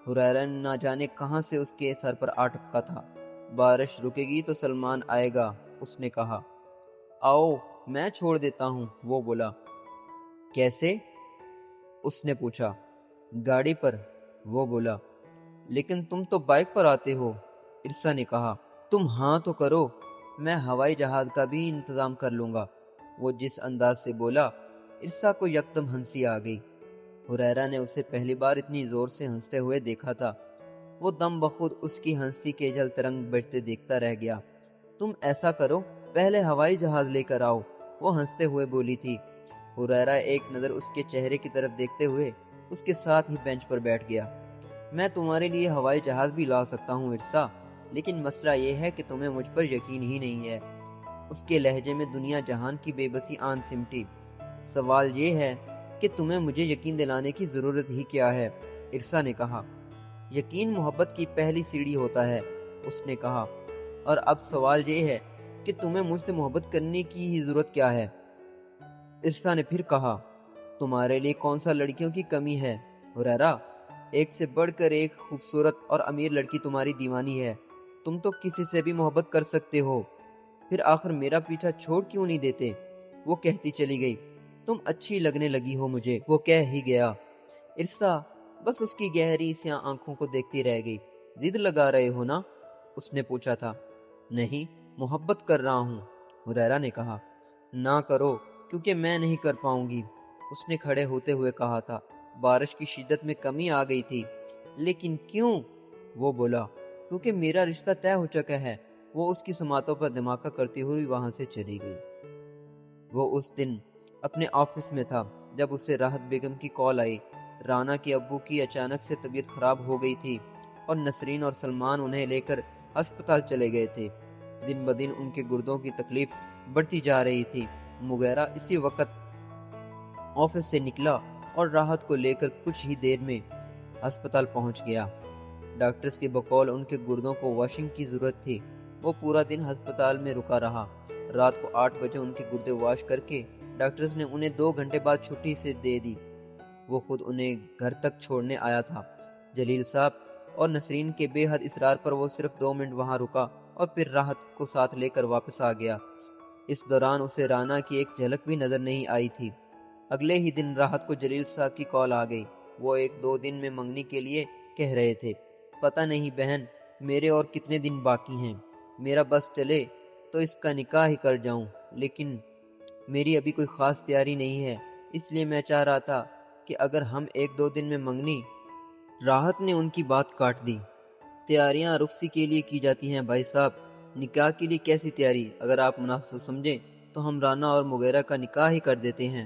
حریرہ نے نہ جانے کہاں سے اس کے سر پر آ ٹپکا تھا۔ بارش رکے گی تو سلمان آئے گا، اس نے کہا۔ آؤ میں چھوڑ دیتا ہوں، وہ بولا۔ کیسے؟ اس نے پوچھا۔ گاڑی پر، وہ بولا۔ لیکن تم تو بائک پر آتے ہو، عرصہ نے کہا۔ تم ہاں تو کرو، میں ہوائی جہاز کا بھی انتظام کر لوں گا۔ وہ جس انداز سے بولا، عرصہ کو یکدم ہنسی آ گئی۔ حریرہ نے اسے پہلی بار اتنی زور سے ہنستے ہوئے دیکھا تھا۔ وہ دم بخود اس کی ہنسی کے جل ترنگ بجتے دیکھتا رہ گیا۔ تم ایسا کرو، پہلے ہوائی جہاز لے کر آؤ، وہ ہنستے ہوئے بولی تھی۔ حریرہ ایک نظر اس کے چہرے کی طرف دیکھتے ہوئے اس کے ساتھ ہی بینچ پر بیٹھ گیا۔ میں تمہارے لیے ہوائی جہاز بھی لا سکتا ہوں عرصہ، لیکن مسئلہ یہ ہے کہ تمہیں مجھ پر یقین ہی نہیں ہے۔ اس کے لہجے میں دنیا جہان کی بے بسی آن سمٹی۔ سوال یہ ہے کہ تمہیں مجھے یقین دلانے کی ضرورت ہی کیا ہے؟ عرصہ نے کہا۔ یقین محبت کی پہلی سیڑھی ہوتا ہے، اس نے کہا، اور اب سوال یہ ہے کہ تمہیں مجھ سے محبت کرنے کی ہی ضرورت کیا ہے؟ عرصہ نے پھر کہا۔ تمہارے لیے کون سا لڑکیوں کی کمی ہے حریرہ؟ ایک سے بڑھ کر ایک خوبصورت اور امیر لڑکی تمہاری دیوانی ہے۔ تم تو کسی سے بھی محبت کر سکتے ہو، پھر آخر میرا پیچھا چھوڑ کیوں نہیں دیتے؟ وہ کہتی چلی گئی۔ تم اچھی لگنے لگی ہو مجھے، وہ کہہ ہی گیا۔ عرصہ بس اس کی گہری سیاہ آنکھوں کو دیکھتی رہ گئی۔ ضد لگا رہے ہو نا؟ اس نے پوچھا تھا۔ نہیں، محبت کر رہا ہوں، حریرہ نے کہا۔ نہ کرو، کیونکہ میں نہیں کر پاؤں گی، اس نے کھڑے ہوتے ہوئے کہا تھا۔ بارش کی شدت میں کمی آ گئی تھی۔ لیکن کیوں؟ وہ بولا۔ کیونکہ میرا رشتہ طے ہو چکا ہے۔ وہ اس کی سماعتوں پر دھماکہ کرتی ہوئی وہاں سے چلی گئی۔ وہ اس دن اپنے آفس میں تھا جب اسے راحت بیگم کی کال آئی۔ رانا کے ابو کی اچانک سے طبیعت خراب ہو گئی تھی اور نسرین اور سلمان انہیں لے کر ہسپتال چلے گئے تھے۔ دن بدن ان کے گردوں کی تکلیف بڑھتی جا رہی تھی۔ مغیرہ اسی وقت آفس سے نکلا اور راحت کو لے کر کچھ ہی دیر میں ہسپتال پہنچ گیا۔ ڈاکٹرز کے بقول ان کے گردوں کو واشنگ کی ضرورت تھی۔ وہ پورا دن ہسپتال میں رکا رہا۔ رات کو 8 بجے ان کے گردے واش کر کے ڈاکٹرز نے انہیں 2 گھنٹے بعد چھٹی سے دے دی۔ وہ خود انہیں گھر تک چھوڑنے آیا تھا۔ جلیل صاحب اور نسرین کے بے حد اصرار پر وہ صرف 2 منٹ وہاں رکا اور پھر راحت کو ساتھ لے کر واپس آ گیا۔ اس دوران اسے رانا کی ایک جھلک بھی نظر نہیں آئی تھی۔ اگلے ہی دن راحت کو جلیل صاحب کی کال آ گئی۔ وہ 1-2 دن میں منگنی کے لیے کہہ رہے تھے۔ پتہ نہیں بہن، میرے اور کتنے دن باقی ہیں۔ میرا بس چلے تو اس کا نکاح ہی کر جاؤں، لیکن میری ابھی کوئی خاص تیاری نہیں ہے، اس لیے میں چاہ رہا تھا کہ اگر ہم 1-2 دن میں منگنی۔ راحت نے ان کی بات کاٹ دی۔ تیاریاں رخصتی کے لیے کی جاتی ہیں بھائی صاحب، نکاح کے لیے کیسی تیاری؟ اگر آپ مناسب سمجھیں تو ہم رانا اور مغیرہ کا نکاح ہی کر دیتے ہیں۔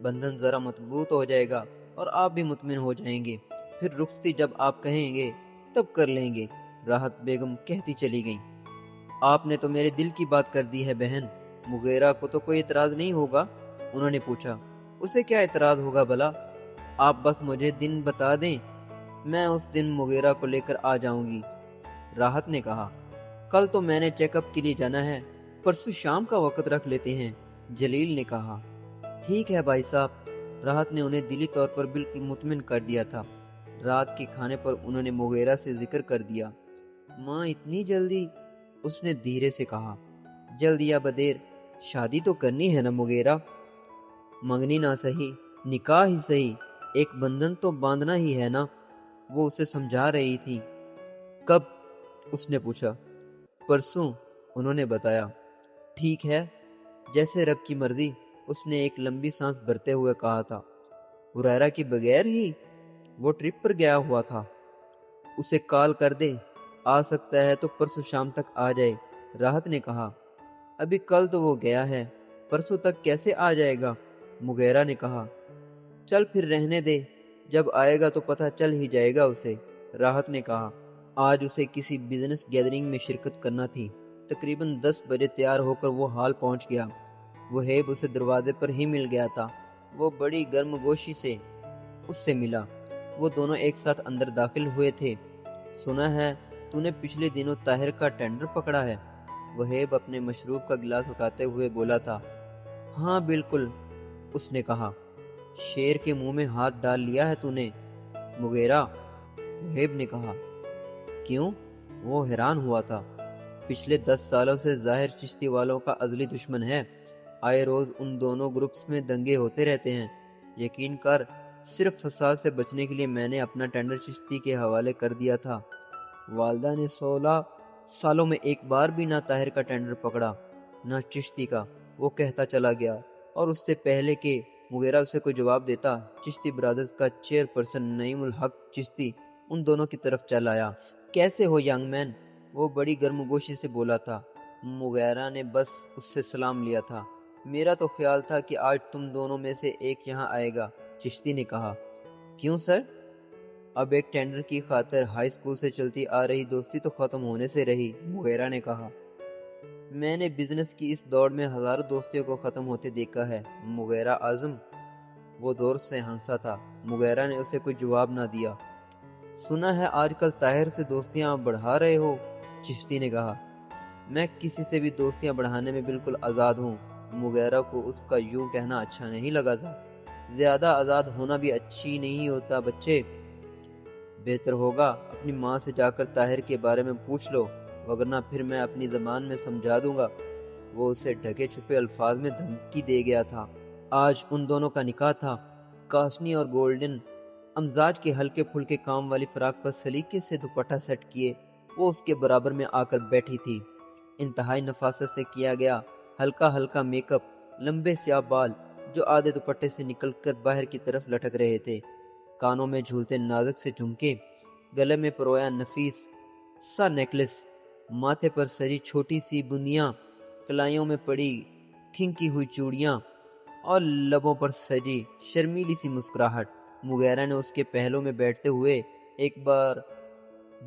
بندھن ذرا مضبوط ہو جائے گا اور آپ بھی مطمئن ہو جائیں گے۔ پھر رخصتی جب آپ کہیں گے تب کر لیں گے، راحت بیگم کہتی چلی گئیں۔ آپ نے تو میرے دل کی بات کر دی ہے بہن۔ مغیرہ کو تو کوئی اعتراض نہیں ہوگا؟ انہوں نے پوچھا۔ اسے کیا اعتراض ہوگا بھلا؟ آپ بس مجھے دن بتا دیں، میں اس دن مغیرہ کو لے کر آ جاؤں گی، راحت نے کہا۔ کل تو میں نے چیک اپ کے لیے جانا ہے، پرسوں شام کا وقت رکھ لیتے ہیں، جلیل نے کہا۔ ٹھیک ہے بھائی صاحب، راحت نے انہیں دلی طور پر بالکل مطمئن کر دیا تھا۔ رات کے کھانے پر انہوں نے مغیرہ سے ذکر کر دیا۔ ماں اتنی جلدی؟ اس نے دھیرے سے کہا۔ جلد یا بدیر شادی تو کرنی ہے نا مغیرہ، منگنی نہ صحیح نکاح ہی صحیح، ایک بندھن تو باندھنا ہی ہے نا، وہ اسے سمجھا رہی تھی۔ کب؟ اس نے پوچھا۔ پرسوں، انہوں نے بتایا۔ ٹھیک ہے، جیسے رب کی مرضی، اس نے ایک لمبی سانس بھرتے ہوئے کہا تھا۔ حریرہ کے بغیر ہی؟ وہ ٹرپ پر گیا ہوا تھا، اسے کال کر دے، آ سکتا ہے تو پرسوں شام تک آ جائے، راحت نے کہا۔ ابھی کل تو وہ گیا ہے، پرسوں تک کیسے آ جائے گا؟ مغیرہ نے کہا۔ چل پھر رہنے دے، جب آئے گا تو پتہ چل ہی جائے گا اسے، راحت نے کہا۔ آج اسے کسی بزنس گیدرنگ میں شرکت کرنا تھی۔ تقریباً 10 بجے تیار ہو کر وہ ہال پہنچ گیا۔ وہیب اسے دروازے پر ہی مل گیا تھا۔ وہ بڑی گرم گوشی سے اس سے ملا۔ وہ دونوں ایک ساتھ اندر داخل ہوئے تھے۔ سنا ہے تو نے پچھلے دنوں طاہر کا ٹینڈر پکڑا ہے؟ وہیب اپنے مشروب کا گلاس اٹھاتے ہوئے بولا تھا۔ ہاں بالکل، اس نے کہا۔ شیر کے منہ میں ہاتھ ڈال لیا ہے تو نے؟ مغیرہ، وہیب نے کہا۔ کیوں؟ وہ حیران ہوا تھا۔ پچھلے 10 سالوں سے ظاہر چشتی والوں کا ازلی دشمن ہے۔ آئے روز ان دونوں گروپس میں دنگے ہوتے رہتے ہیں۔ یقین کر، صرف فساد سے بچنے کے لیے میں نے اپنا ٹینڈر چشتی کے حوالے کر دیا تھا۔ والدہ نے 16 سالوں میں ایک بار بھی نہ طاہر کا ٹینڈر پکڑا نہ چشتی کا۔ وہ کہتا چلا گیا، اور اس سے پہلے کہ مغیرہ اسے کوئی جواب دیتا، چشتی برادرز کا چیئرپرسن نعیم الحق چشتی ان دونوں کی طرف چل آیا۔ کیسے ہو ینگ مین؟ وہ بڑی گرم گوشی سے بولا تھا۔ مغیرہ نے بس اس سے سلام لیا تھا۔ میرا تو خیال تھا کہ آج تم دونوں میں سے ایک یہاں آئے گا، چشتی نے کہا۔ کیوں سر؟ اب ایک ٹینڈر کی خاطر ہائی اسکول سے چلتی آ رہی دوستی تو ختم ہونے سے رہی، مغیرہ نے کہا۔ میں نے بزنس کی اس دوڑ میں ہزاروں دوستیوں کو ختم ہوتے دیکھا ہے، مغیرہ اعظم۔ وہ دور سے ہنسا تھا۔ مغیرہ نے اسے کوئی جواب نہ دیا۔ سنا ہے آج کل طاہر سے دوستیاں بڑھا رہے ہو، چشتی نے کہا۔ میں کسی سے بھی دوستیاں بڑھانے میں بالکل آزاد ہوں۔ مغیرہ کو اس کا یوں کہنا اچھا نہیں لگا تھا۔ زیادہ آزاد ہونا بھی اچھی نہیں ہوتا بچے۔ بہتر ہوگا اپنی ماں سے جا کر طاہر کے بارے میں پوچھ لو، وگرنہ پھر میں اپنی زبان میں سمجھا دوں گا۔ وہ اسے ڈھکے چھپے الفاظ میں دھمکی دے گیا تھا۔ آج ان دونوں کا نکاح تھا۔ کاشنی اور گولڈن امزاج کے ہلکے پھلکے کام والی فراق پر سلیقے سے دوپٹہ سیٹ کیے وہ اس کے برابر میں آ کر بیٹھی تھی۔ انتہائی نفاست سے کیا گیا ہلکا ہلکا میک اپ، لمبے سیاہ بال جو آدھے دوپٹے سے نکل کر باہر کی طرف لٹک رہے تھے، کانوں میں جھولتے نازک سے جھمکے، گلے میں پرویا نفیس سا نیکلس، ماتھے پر سجی چھوٹی سی بندیاں، کلائیوں میں پڑی کھنکی ہوئی چوڑیاں، اور لبوں پر سجی شرمیلی سی مسکراہٹ۔ مغیرہ نے اس کے پہلو میں بیٹھتے ہوئے ایک بار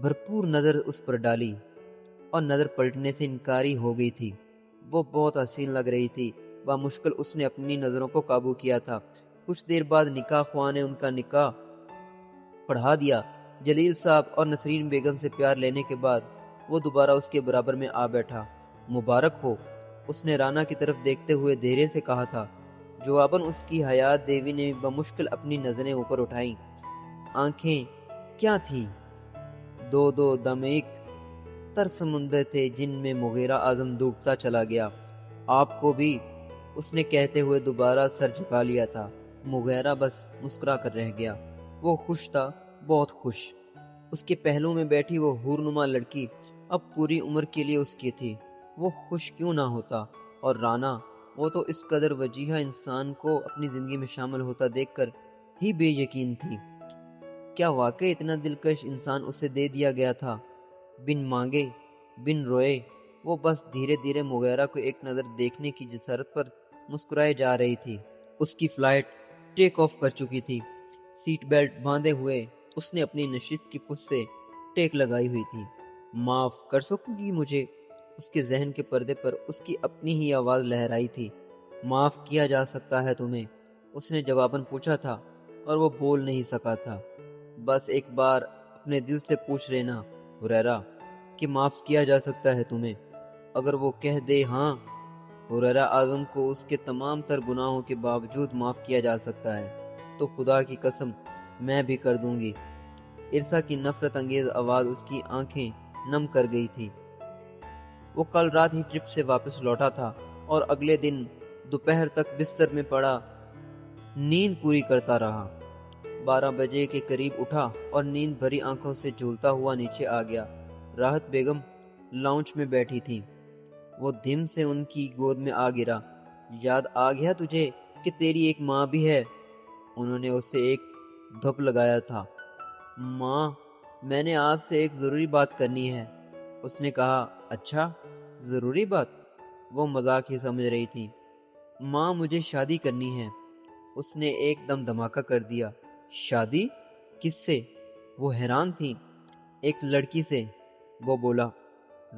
بھرپور نظر اس پر ڈالی، اور نظر پلٹنے سے انکاری ہو گئی تھی۔ وہ بہت حسین لگ رہی تھی۔ بامشکل اس نے اپنی نظروں کو قابو کیا تھا۔ کچھ دیر بعد نکاح خواہ نے ان کا نکاح پڑھا دیا۔ جلیل صاحب اور نسرین بیگم سے پیار لینے کے بعد وہ دوبارہ اس کے برابر میں آ بیٹھا۔ مبارک ہو، اس نے رانا کی طرف دیکھتے ہوئے دھیرے سے کہا تھا۔ جواباً اس کی حیات دیوی نے بمشکل اپنی نظریں اوپر اٹھائیں۔ آنکھیں کیا تھیں؟ دو دم ایک تر سمندر تھے جن میں مغیرہ اعظم ڈوبتا چلا گیا۔ آپ کو بھی، اس نے کہتے ہوئے دوبارہ سر جھکا لیا تھا۔ مغیرہ بس مسکرا کر رہ گیا۔ وہ خوش تھا، بہت خوش۔ اس کے پہلو میں بیٹھی وہ حورنما لڑکی اب پوری عمر کے لیے اس کی تھی۔ وہ خوش کیوں نہ ہوتا؟ اور رانا، وہ تو اس قدر وجیہہ انسان کو اپنی زندگی میں شامل ہوتا دیکھ کر ہی بے یقین تھی۔ کیا واقعی اتنا دلکش انسان اسے دے دیا گیا تھا؟ بن مانگے، بن روئے، وہ بس دھیرے دھیرے مغیرہ کو ایک نظر دیکھنے کی جسارت پر مسکرائے جا رہی تھی۔ اس کی فلائٹ ٹیک آف کر چکی تھی۔ سیٹ بیلٹ باندھے ہوئے اس نے اپنی نشست کی پشت سے ٹیک لگائی ہوئی تھی۔ معاف کر سکوں گی مجھے؟ اس کے ذہن کے پردے پر اس کی اپنی ہی آواز لہرائی تھی۔ معاف کیا جا سکتا ہے تمہیں، اس نے جواباً پوچھا تھا، اور وہ بول نہیں سکا تھا۔ بس ایک بار اپنے دل سے پوچھ لینا ہریرہ کہ معاف کیا جا سکتا ہے تمہیں۔ اگر وہ کہہ دے ہاں، ہریرہ اعظم کو اس کے تمام تر گناہوں کے باوجود معاف کیا جا سکتا ہے، تو خدا کی قسم میں بھی کر دوں گی۔ ارسا کی نفرت انگیز آواز اس کی آنکھیں نم کر گئی تھی۔ وہ کل رات ہی ٹرپ سے واپس لوٹا تھا اور اگلے دن دوپہر تک بستر میں پڑا نیند پوری کرتا رہا۔ 12 بجے کے قریب اٹھا اور نیند بھری آنکھوں سے جھولتا ہوا نیچے آ گیا۔ راحت بیگم لاؤنج میں بیٹھی تھی۔ وہ دھم سے ان کی گود میں آ گرا۔ یاد آ گیا تجھے کہ تیری ایک ماں بھی ہے؟ انہوں نے اسے ایک دھپ لگایا تھا۔ ماں، میں نے آپ سے ایک ضروری بات کرنی ہے، اس نے کہا۔ اچھا، ضروری بات؟ وہ مذاق ہی سمجھ رہی تھی۔ ماں، مجھے شادی کرنی ہے، اس نے ایک دم دھماکہ کر دیا۔ شادی؟ کس سے؟ وہ حیران تھی۔ ایک لڑکی سے، وہ بولا۔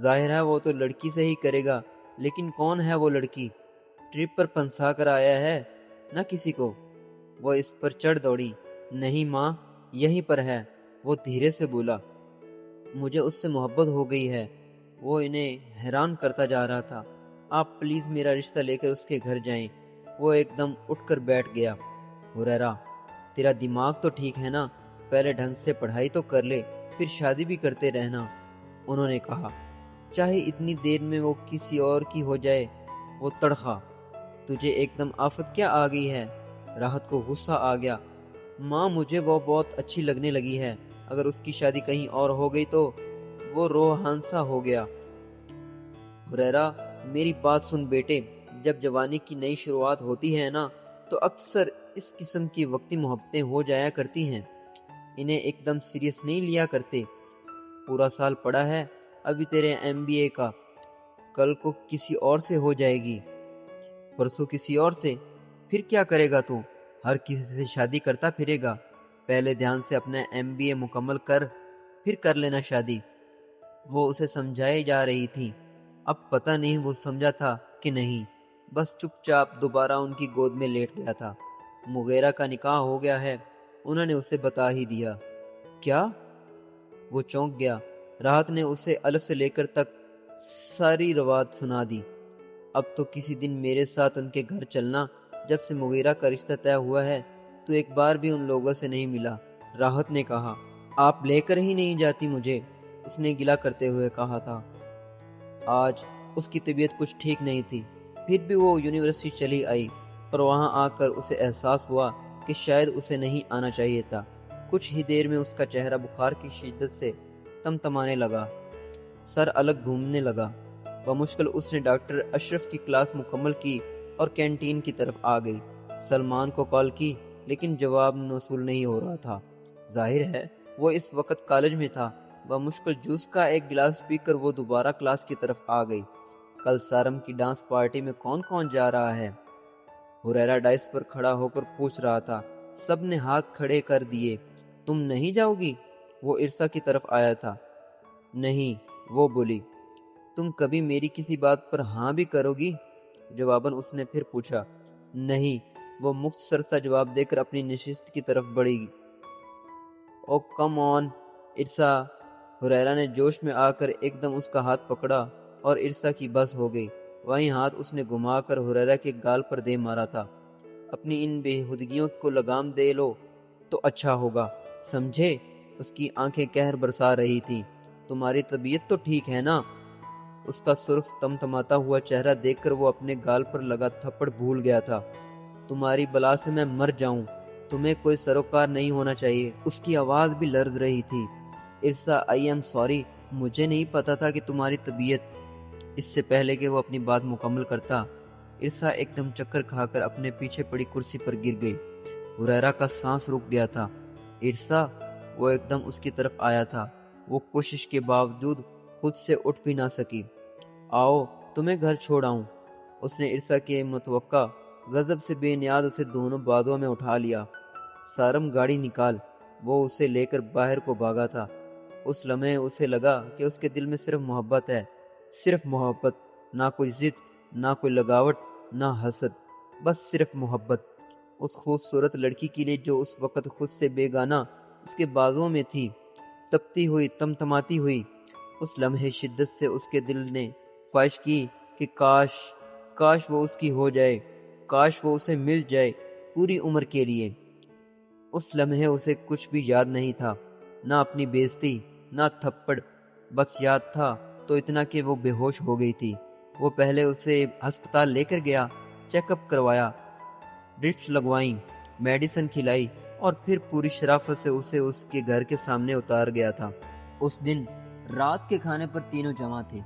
ظاہر ہے وہ تو لڑکی سے ہی کرے گا، لیکن کون ہے وہ لڑکی؟ ٹرپ پر پھنسا کر آیا ہے نہ کسی کو؟ وہ اس پر چڑھ دوڑی۔ نہیں ماں، یہیں پر ہے، وہ دھیرے سے بولا۔ مجھے اس سے محبت ہو گئی ہے۔ وہ انہیں حیران کرتا جا رہا تھا۔ آپ پلیز میرا رشتہ لے کر اس کے گھر جائیں۔ وہ ایک دم اٹھ کر بیٹھ گیا۔ ہریرہ، تیرا دماغ تو ٹھیک ہے نا؟ پہلے ڈھنگ سے پڑھائی تو کر لے، پھر شادی بھی کرتے رہنا۔ انہوں نے کہا، چاہے اتنی دیر میں وہ کسی اور کی ہو جائے۔ وہ تڑخا، تجھے ایک دم آفت کیا آ گئی ہے؟ راحت کو غصہ آ گیا۔ ماں، مجھے وہ بہت اچھی لگنے لگی ہے، اگر اس کی شادی کہیں اور ہو گئی تو وہ روحانسا ہو گیا۔ ہریرہ، میری بات سن بیٹے، جب جوانی کی نئی شروعات ہوتی ہے نا، تو اکثر اس قسم کی وقتی محبتیں ہو جایا کرتی ہیں۔ انہیں ایک دم سیریس نہیں لیا کرتے۔ پورا سال پڑا ہے ابھی تیرے MBA کا، کل کو کسی اور سے ہو جائے گی، پرسوں کسی اور سے، پھر کیا کرے گا تو؟ ہر کسی سے شادی کرتا پھرے گا۔ پہلے دھیان سے اپنا MBA مکمل کر، پھر کر لینا شادی۔ وہ اسے سمجھائی جا رہی تھی۔ اب پتہ نہیں وہ سمجھا تھا کہ نہیں، بس چپ چاپ دوبارہ ان کی گود میں لیٹ گیا تھا۔ مغیرہ کا نکاح ہو گیا ہے، انہوں نے اسے بتا ہی دیا۔ کیا؟ وہ چونک گیا۔ راحت نے اسے الف سے لے کر تک ساری روایت سنا دی۔ اب تو کسی دن میرے ساتھ ان کے گھر چلنا، جب سے مغیرہ کا رشتہ طے ہوا ہے تو ایک بار بھی ان لوگوں سے نہیں ملا۔ راحت نے کہا، آپ لے کر ہی نہیں جاتی مجھے، اس نے گلہ کرتے ہوئے کہا تھا۔ آج اس کی طبیعت کچھ ٹھیک نہیں تھی، پھر بھی وہ یونیورسٹی چلی آئی، اور وہاں آ کر اسے احساس ہوا کہ شاید اسے نہیں آنا چاہیے تھا۔ کچھ ہی دیر میں اس کا چہرہ بخار کی شدت سے تمتمانے لگا، سر الگ گھومنے لگا۔ بمشکل اس نے ڈاکٹر اشرف کی کلاس مکمل کی اور کینٹین کی طرف آ گئی۔ سلمان کو کال کی، لیکن جواب موصول نہیں ہو رہا تھا۔ ظاہر ہے وہ اس وقت کالج میں تھا۔ بمشکل جوس کا ایک گلاس پی کر وہ دوبارہ کلاس کی طرف آ گئی۔ کل سارم کی ڈانس پارٹی میں کون کون جا رہا ہے؟ ہریرہ ڈائس پر کھڑا ہو کر پوچھ رہا تھا۔ سب نے ہاتھ کھڑے کر دیے۔ تم نہیں جاؤ گی؟ وہ ارسا کی طرف آیا تھا۔ نہیں، وہ بولی۔ تم کبھی میری کسی بات پر ہاں بھی کرو گی؟ جواباً اس نے پھر پوچھا۔ نہیں، وہ مختصر سا جواب دے کر اپنی نشست کی طرف بڑھی گی۔ او کم آن ارسا! ہریرہ نے جوش میں آ کر ایک دم اس کا ہاتھ پکڑا اور ارسا کی بس ہو گئی۔ وہیں ہاتھ اس نے گھما کر ہریرہ کے گال پر دے مارا تھا۔ اپنی ان بےہودگیوں کو لگام دے لو تو اچھا ہوگا، سمجھے؟ اس کی آنکھیں قہر برسا رہی تھیں۔ تمہاری طبیعت تو ٹھیک ہے نا؟ اس کا سرخ تمتماتا ہوا چہرہ دیکھ کر وہ اپنے گال پر لگا تھپڑ بھول گیا تھا۔ تمہاری بلا سے میں مر جاؤں، تمہیں کوئی سروکار نہیں ہونا چاہیے۔ اس کی آواز بھی لرز رہی تھی۔ ارسا، آئی ایم سوری، مجھے نہیں پتا تھا کہ تمہاری طبیعت۔ اس سے پہلے کہ وہ اپنی بات مکمل کرتا، ارسا ایک دم چکر کھا کر اپنے پیچھے پڑی کرسی پر گر گئی۔ ہریرہ کا سانس رک گیا تھا۔ ارسا! وہ ایک دم اس کی طرف آیا تھا۔ وہ کوشش کے باوجود خود سے اٹھ بھی نہ سکی۔ آؤ تمہیں گھر چھوڑ آؤں۔ اس نے ارسا کے متوقع غضب سے بے نیاز اسے دونوں بازوؤں میں اٹھا لیا۔ سارم، گاڑی نکال۔ وہ اسے لے کر باہر کو بھاگا تھا۔ اس لمحے اسے لگا کہ اس کے دل میں صرف محبت ہے، صرف محبت، نہ کوئی ضد، نہ کوئی لگاوٹ، نہ حسد، بس صرف محبت۔ اس خوبصورت لڑکی کے لیے جو اس وقت خود سے بیگانہ اس کے بازوؤں میں تھی، تپتی ہوئی، تمتماتی ہوئی۔ اس لمحے شدت سے اس کے دل نے خواہش کی کہ کاش وہ اس کی ہو جائے، کاش وہ اسے مل جائے پوری عمر کے لیے۔ اس لمحے اسے کچھ بھی یاد نہیں تھا، نہ اپنی بے عزتی، نہ تھپڑ، بس یاد تھا تو اتنا کہ وہ بے ہوش ہو گئی تھی۔ وہ پہلے اسے ہسپتال لے کر گیا، چیک اپ کروایا، ڈرپس لگوائیں، میڈیسن کھلائی، اور پھر پوری شرافت سے اسے اس کے گھر کے سامنے اتار گیا تھا۔ اس دن رات کے کھانے پر تینوں جمع تھے۔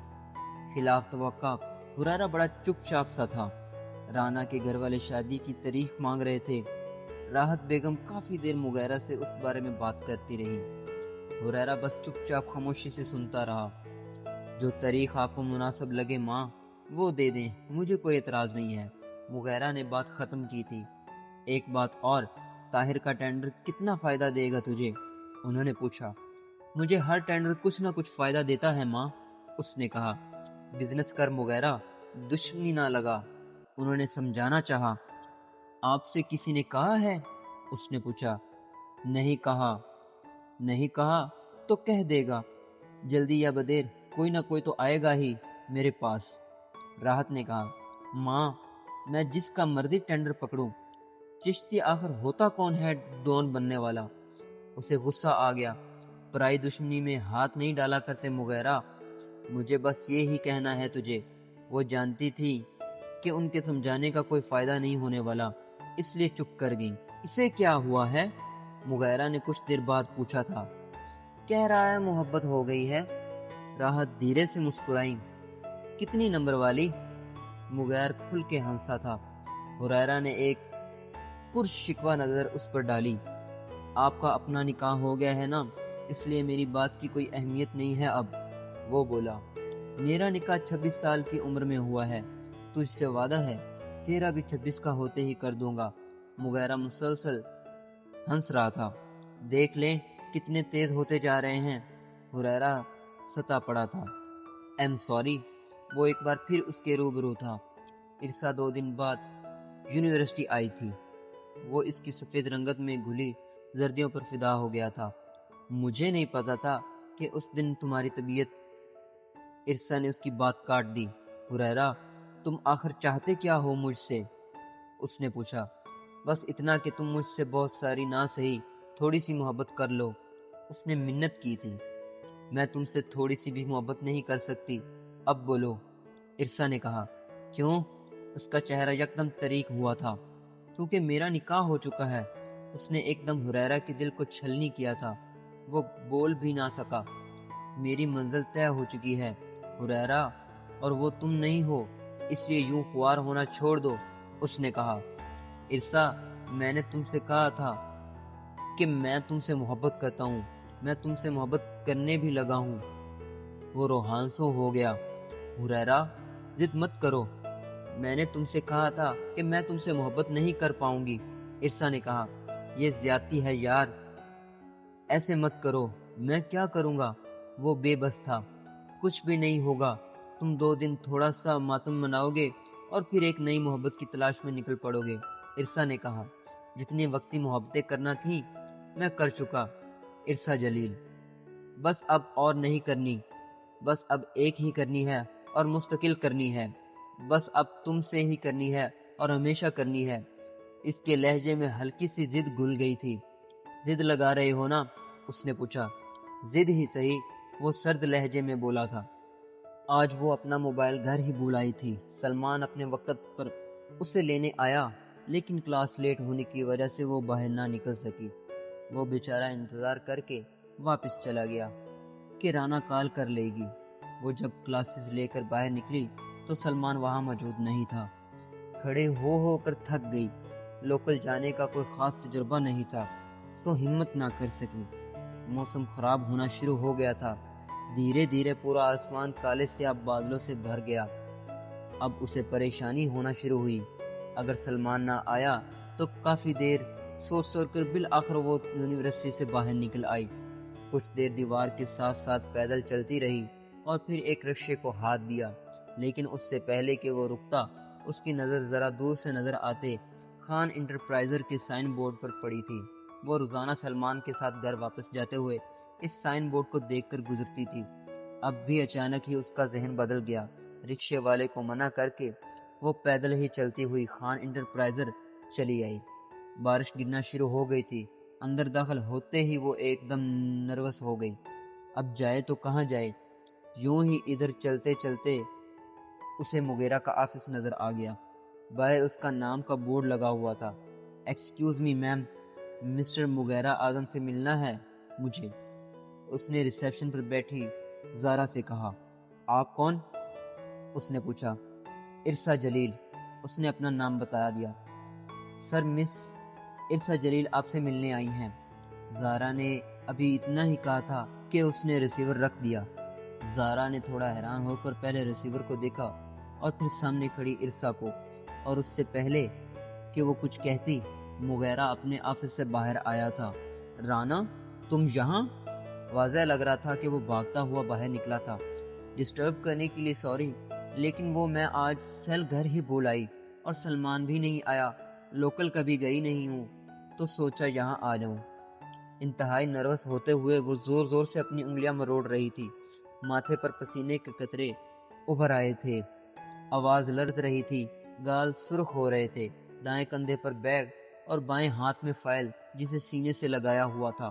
خلاف توقع ہریرہ بڑا چپ چاپ سا تھا۔ رانا کے گھر والے شادی کی تاریخ مانگ رہے تھے۔ راحت بیگم کافی دیر مغیرہ سے اس بارے میں بات کرتی رہی۔ ہریرہ بس چپ چاپ خاموشی سے سنتا رہا۔ جو تاریخ آپ کو مناسب لگے ماں، وہ دے دیں، مجھے کوئی اعتراض نہیں ہے۔ مغیرہ نے بات ختم کی تھی۔ ایک بات اور، طاہر کا ٹینڈر کتنا فائدہ دے گا تجھے؟ انہوں نے پوچھا۔ مجھے ہر ٹینڈر کچھ نہ کچھ فائدہ دیتا ہے ماں، اس نے کہا۔ بزنس کر مغیرہ، دشمنی نہ لگا، انہوں نے سمجھانا چاہا۔ آپ سے کسی نے کہا ہے؟ اس نے پوچھا۔ نہیں کہا۔ نہیں کہا تو کہہ دے گا، جلدی یا بدیر کوئی نہ کوئی تو آئے گا ہی میرے پاس۔ راحت نے کہا، ماں میں جس کا مرضی ٹینڈر پکڑوں، چشتی آخر ہوتا کون ہے ڈون بننے والا؟ اسے غصہ آ گیا۔ پرائی دشمنی میں ہاتھ نہیں ڈالا کرتے مغیرہ، مجھے بس یہی کہنا ہے تجھے۔ وہ جانتی تھی کہ ان کے سمجھانے کا کوئی فائدہ نہیں ہونے والا، اس لیے چپ کر گئیں۔ اسے کیا ہوا ہے؟ مغیرہ نے کچھ دیر بعد پوچھا تھا۔ کہہ رہا ہے محبت ہو گئی ہے۔ راحت دھیرے سے مسکرائیں۔ کتنی نمبر والی؟ مغیر کھل کے ہنسا تھا۔ حریرہ نے ایک پرشکوہ نظر اس پر ڈالی۔ آپ کا اپنا نکاح ہو گیا ہے نا، اس لیے میری بات کی کوئی اہمیت نہیں ہے اب۔ وہ بولا، میرا نکاح 26 سال کی عمر میں ہوا ہے، تجھ سے وعدہ ہے تیرا بھی 26 کا ہوتے ہی کر دوں گا۔ مغیرہ مسلسل ہنس رہا تھا۔ دیکھ لیں کتنے تیز ہوتے جا رہے ہیں۔ حریرہ ستا پڑا تھا۔ I'm sorry. وہ ایک بار پھر اس کے روبرو تھا۔ ارسا 2 دن بعد یونیورسٹی آئی تھی۔ وہ اس کی سفید رنگت میں گھلی زردیوں پر فدا ہو گیا تھا۔ مجھے نہیں پتا تھا کہ اس دن تمہاری طبیعت۔ ارسا نے اس کی بات کاٹ دی۔ حریرہ، تم آخر چاہتے کیا ہو مجھ سے؟ اس نے پوچھا۔ بس اتنا کہ تم مجھ سے بہت ساری نہ سہی تھوڑی سی محبت کر لو۔ اس نے منت کی تھی۔ میں تم سے تھوڑی سی بھی محبت نہیں کر سکتی، اب بولو۔ ارسا نے کہا۔ کیوں؟ اس کا چہرہ یکدم طریق ہوا تھا۔ کیونکہ میرا نکاح ہو چکا ہے۔ اس نے ایک دم حریرہ کے دل کو چھلنی کیا تھا۔ وہ بول بھی نہ سکا۔ میری منزل طے ہو چکی ہے حریرہ، اور وہ تم نہیں ہو، اس لیے یوں خوار ہونا چھوڑ دو۔ اس نے کہا۔ ارسا، میں نے تم سے کہا تھا کہ میں تم سے محبت کرتا ہوں، میں تم سے محبت کرنے بھی لگا ہوں۔ وہ روحانسو ہو گیا۔ حریرہ، ضد مت کرو، میں نے تم سے کہا تھا کہ میں تم سے محبت نہیں کر پاؤں گی۔ ارسا نے کہا۔ یہ زیادتی ہے یار، ایسے مت کرو۔ میں کیا کروں گا؟ وہ بے بس تھا۔ کچھ بھی نہیں ہوگا، تم 2 دن تھوڑا سا ماتم مناؤ گے اور پھر ایک نئی محبت کی تلاش میں نکل پڑو گے۔ ارسا نے کہا۔ جتنی وقتی محبتیں کرنا تھیں میں کر چکا ارسا جلیل، بس اب اور نہیں کرنی، بس اب ایک ہی کرنی ہے اور مستقل کرنی ہے، بس اب تم سے ہی کرنی ہے اور ہمیشہ کرنی ہے۔ اس کے لہجے میں ہلکی سی ضد گھل گئی تھی۔ ضد لگا رہے ہو نا؟ اس نے پوچھا۔ ضد ہی صحیح، وہ سرد لہجے میں بولا تھا۔ آج وہ اپنا موبائل گھر ہی بھول آئی تھی۔ سلمان اپنے وقت پر اسے لینے آیا، لیکن کلاس لیٹ ہونے کی وجہ سے وہ باہر نہ نکل سکی۔ وہ بیچارہ انتظار کر کے واپس چلا گیا کہ رانا کال کر لے گی۔ وہ جب کلاسز لے کر باہر نکلی تو سلمان وہاں موجود نہیں تھا۔ کھڑے ہو کر تھک گئی۔ لوکل جانے کا کوئی خاص تجربہ نہیں تھا، سو ہمت نہ کر سکی۔ موسم خراب ہونا شروع ہو گیا تھا۔ دھیرے دھیرے پورا آسمان کالے سیاہ بادلوں سے بھر گیا۔ اب اسے پریشانی ہونا شروع ہوئی۔ اگر سلمان نہ آیا تو کافی دیر سوچ کر بالآخر وہ یونیورسٹی سے باہر نکل آئی۔ کچھ دیر دیوار کے ساتھ ساتھ پیدل چلتی رہی اور پھر ایک رکشے کو ہاتھ دیا، لیکن اس سے پہلے کہ وہ رکتا اس کی نظر ذرا دور سے نظر آتے خان انٹرپرائزر کے سائن بورڈ پر پڑی تھی۔ وہ روزانہ سلمان کے ساتھ گھر واپس جاتے ہوئے اس سائن بورڈ کو دیکھ کر گزرتی تھی۔ اب بھی اچانک ہی اس کا ذہن بدل گیا۔ رکشے والے کو منع کر کے وہ پیدل ہی چلتی ہوئی خان انٹرپرائزر چلی آئی۔ بارش گرنا شروع ہو گئی تھی۔ اندر داخل ہوتے ہی وہ ایک دم نروس ہو گئی۔ اب جائے تو کہاں جائے؟ یوں ہی ادھر چلتے چلتے اسے مغیرہ کا آفس نظر آ گیا۔ باہر اس کا نام کا بورڈ لگا ہوا تھا۔ ایکسکیوز می میم، مسٹر مغیرہ اعظم سے ملنا ہے مجھے۔ اس نے ریسیپشن پر بیٹھی زارا سے کہا۔ آپ کون؟ اس نے پوچھا۔ ارسا جلیل۔ اس نے اپنا نام بتا دیا۔ سر، مس ارسا جلیل آپ سے ملنے آئی ہیں۔ زارا نے ابھی اتنا ہی کہا تھا کہ اس نے ریسیور رکھ دیا۔ زارا نے تھوڑا حیران ہو کر پہلے ریسیور کو دیکھا اور پھر سامنے کھڑی ارسا کو، اور اس سے پہلے کہ وہ کچھ کہتی مغیرہ اپنے آفس سے باہر آیا تھا۔ رانا، تم یہاں؟ واضح لگ رہا تھا کہ وہ بھاگتا ہوا باہر نکلا تھا۔ ڈسٹرب کرنے کے لیے سوری، لیکن وہ میں آج سیل گھر ہی بھول آئی اور سلمان بھی نہیں آیا، لوکل کبھی گئی نہیں ہوں تو سوچا یہاں آ جاؤں۔ انتہائی نروس ہوتے ہوئے وہ زور زور سے اپنی انگلیاں مروڑ رہی تھی۔ ماتھے پر پسینے کے قطرے ابھر آئے تھے، آواز لرز رہی تھی، گال سرخ ہو رہے تھے۔ دائیں کندھے پر بیگ اور بائیں ہاتھ میں فائل جسے سینے سے لگایا ہوا تھا۔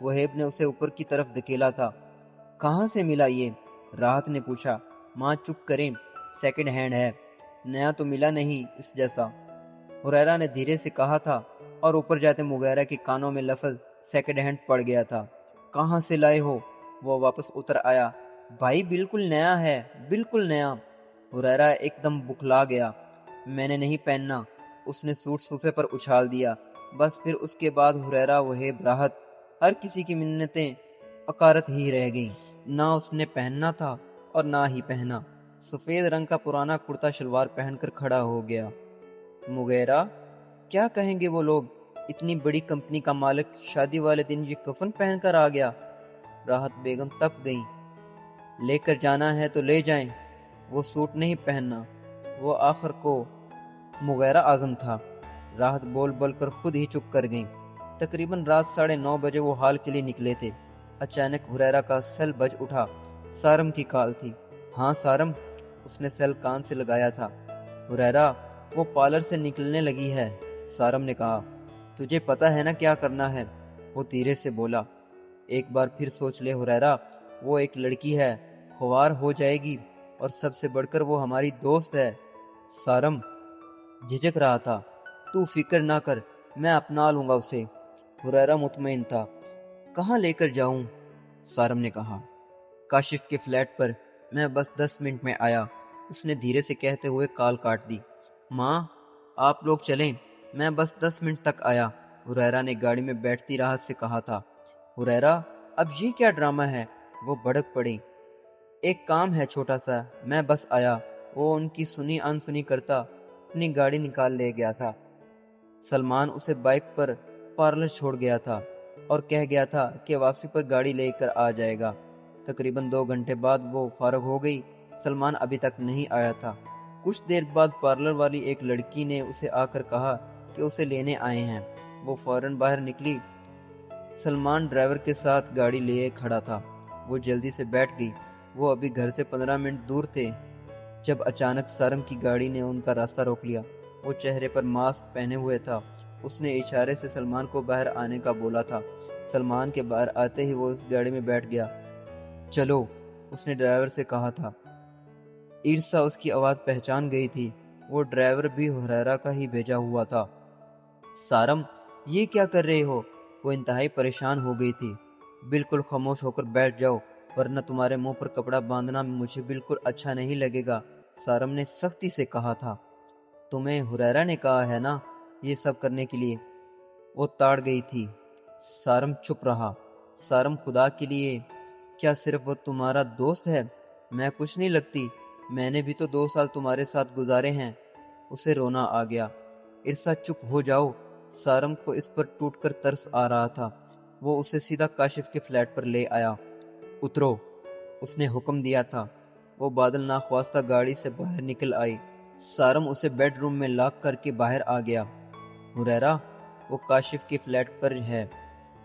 وہیب نے اسے اوپر کی طرف دھکیلا تھا۔ کہاں سے ملا یہ؟ راحت نے پوچھا۔ ماں چپ کریں، سیکنڈ ہینڈ ہے، نیا تو ملا نہیں اس جیسا، حریرہ نے دھیرے سے کہا تھا، اور اوپر جاتے مغیرہ کے کانوں میں لفظ سیکنڈ ہینڈ پڑ گیا تھا۔ کہاں سے لائے ہو؟ وہ واپس اتر آیا۔ بھائی بالکل نیا ہے، بالکل نیا۔ حریرہ ایک دم بکھلا گیا۔ میں نے نہیں پہننا۔ اس نے سوٹ صوفے پر اچھال دیا۔ بس پھر اس کے بعد حریرہ، وہیب، راحت، ہر کسی کی منتیں اکارت ہی رہ گئیں۔ نہ اس نے پہننا تھا اور نہ ہی پہنا۔ سفید رنگ کا پرانا کرتا شلوار پہن کر کھڑا ہو گیا۔ مغیرہ، کیا کہیں گے وہ لوگ؟ اتنی بڑی کمپنی کا مالک شادی والے دن یہ کفن پہن کر آ گیا۔ راحت بیگم تپ گئیں۔ لے کر جانا ہے تو لے جائیں، وہ سوٹ نہیں پہننا، وہ آخر کو مغیرہ اعظم تھا۔ راحت بول بول کر خود ہی چپ کر گئیں۔ تقریباً رات 9:30 بجے وہ ہال کے لیے نکلے تھے۔ اچانک حریرہ کا سیل بج اٹھا۔ سارم کی کال تھی۔ ہاں سارم، اس نے سیل کان سے لگایا تھا۔ حریرہ، وہ پارلر سے نکلنے لگی ہے، سارم نے کہا۔ تجھے پتا ہے نا کیا کرنا ہے، وہ دھیرے سے بولا۔ ایک بار پھر سوچ لے حریرہ، وہ ایک لڑکی ہے، خوار ہو جائے گی، اور سب سے بڑھ کر وہ ہماری دوست ہے۔ سارم جھجک رہا تھا۔ تو فکر نہ کر، میں اپنا لوں گا اسے۔ حریرہ مطمئن تھا۔ کہاں لے کر جاؤں؟ سارم نے کہا۔ کاشف کے فلیٹ پر، میں بس 10 منٹ میں آیا، اس نے دھیرے سے کہتے ہوئے کال کاٹ دی۔ ماں، آپ لوگ چلیں، میں بس 10 منٹ تک آیا، حریرہ نے گاڑی میں بیٹھتی راحت سے کہا تھا۔ حریرہ، اب یہ کیا ڈرامہ ہے؟ وہ بھڑک پڑی۔ ایک کام ہے چھوٹا سا، میں بس آیا۔ وہ ان کی سنی انسنی کرتا اپنی گاڑی نکال لے گیا تھا۔ سلمان اسے بائک پر پارلر چھوڑ گیا تھا اور کہہ گیا تھا کہ واپسی پر گاڑی لے کر آ جائے گا۔ تقریباً 2 گھنٹے بعد وہ فارغ ہو گئی۔ سلمان ابھی تک نہیں آیا تھا۔ کچھ دیر بعد پارلر والی ایک لڑکی نے اسے آ کر کہا کہ اسے لینے آئے ہیں۔ وہ فوراً باہر نکلی۔ سلمان ڈرائیور کے ساتھ گاڑی لیے کھڑا تھا۔ وہ جلدی سے بیٹھ گئی۔ وہ ابھی گھر سے 15 منٹ دور تھے جب اچانک سارم کی گاڑی نے ان کا راستہ روک لیا۔ وہ چہرے پر ماسک پہنے ہوئے تھا۔ اس نے اشارے سے سلمان کو باہر آنے کا بولا تھا۔ سلمان کے باہر آتے ہی وہ اس گاڑی میں بیٹھ گیا۔ چلو، اس نے ڈرائیور سے کہا تھا۔ عرصہ اس کی آواز پہچان گئی تھی۔ وہ ڈرائیور بھی حریرہ کا ہی بھیجا ہوا تھا۔ سارم، یہ کیا کر رہے ہو؟ وہ انتہائی پریشان ہو گئی تھی۔ بالکل خاموش ہو کر بیٹھ جاؤ، ورنہ تمہارے منہ پر کپڑا باندھنا مجھے بالکل اچھا نہیں لگے گا، سارم نے سختی سے کہا تھا۔ تمہیں حریرہ نے کہا ہے نا یہ سب کرنے کے لیے؟ وہ تاڑ گئی تھی۔ سارم چپ رہا۔ سارم، خدا کے لیے، کیا صرف وہ تمہارا دوست ہے؟ میں کچھ نہیں لگتی، میں نے بھی تو 2 سال تمہارے ساتھ گزارے ہیں۔ اسے رونا آ گیا۔ عرصہ، چپ ہو جاؤ۔ سارم کو اس پر ٹوٹ کر ترس آ رہا تھا۔ وہ اسے سیدھا کاشف کے فلیٹ پر لے آیا۔ اترو، اس نے حکم دیا تھا۔ وہ بادل ناخواستہ گاڑی سے باہر نکل آئی۔ سارم اسے بیڈ روم میں لاک کر کے باہر آ گیا۔ حریرہ، وہ کاشف کے فلیٹ پر ہے،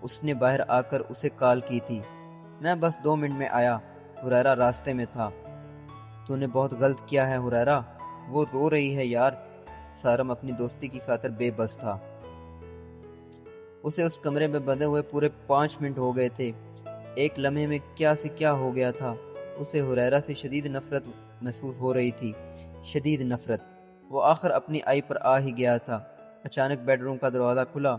اس نے باہر آ کر اسے کال کی تھی۔ میں بس 2 منٹ میں آیا، حریرہ راستے میں تھا۔ تو نے بہت غلط کیا ہے حریرہ، وہ رو رہی ہے یار۔ سارم اپنی دوستی کی خاطر بے بس تھا۔ اسے اس کمرے میں بندے ہوئے پورے 5 منٹ ہو گئے تھے۔ ایک لمحے میں کیا سے کیا ہو گیا تھا۔ اسے حریرہ سے شدید نفرت محسوس ہو رہی تھی، شدید نفرت۔ وہ آخر اپنی آئی پر آ ہی گیا تھا۔ اچانک بیڈ روم کا دروازہ کھلا۔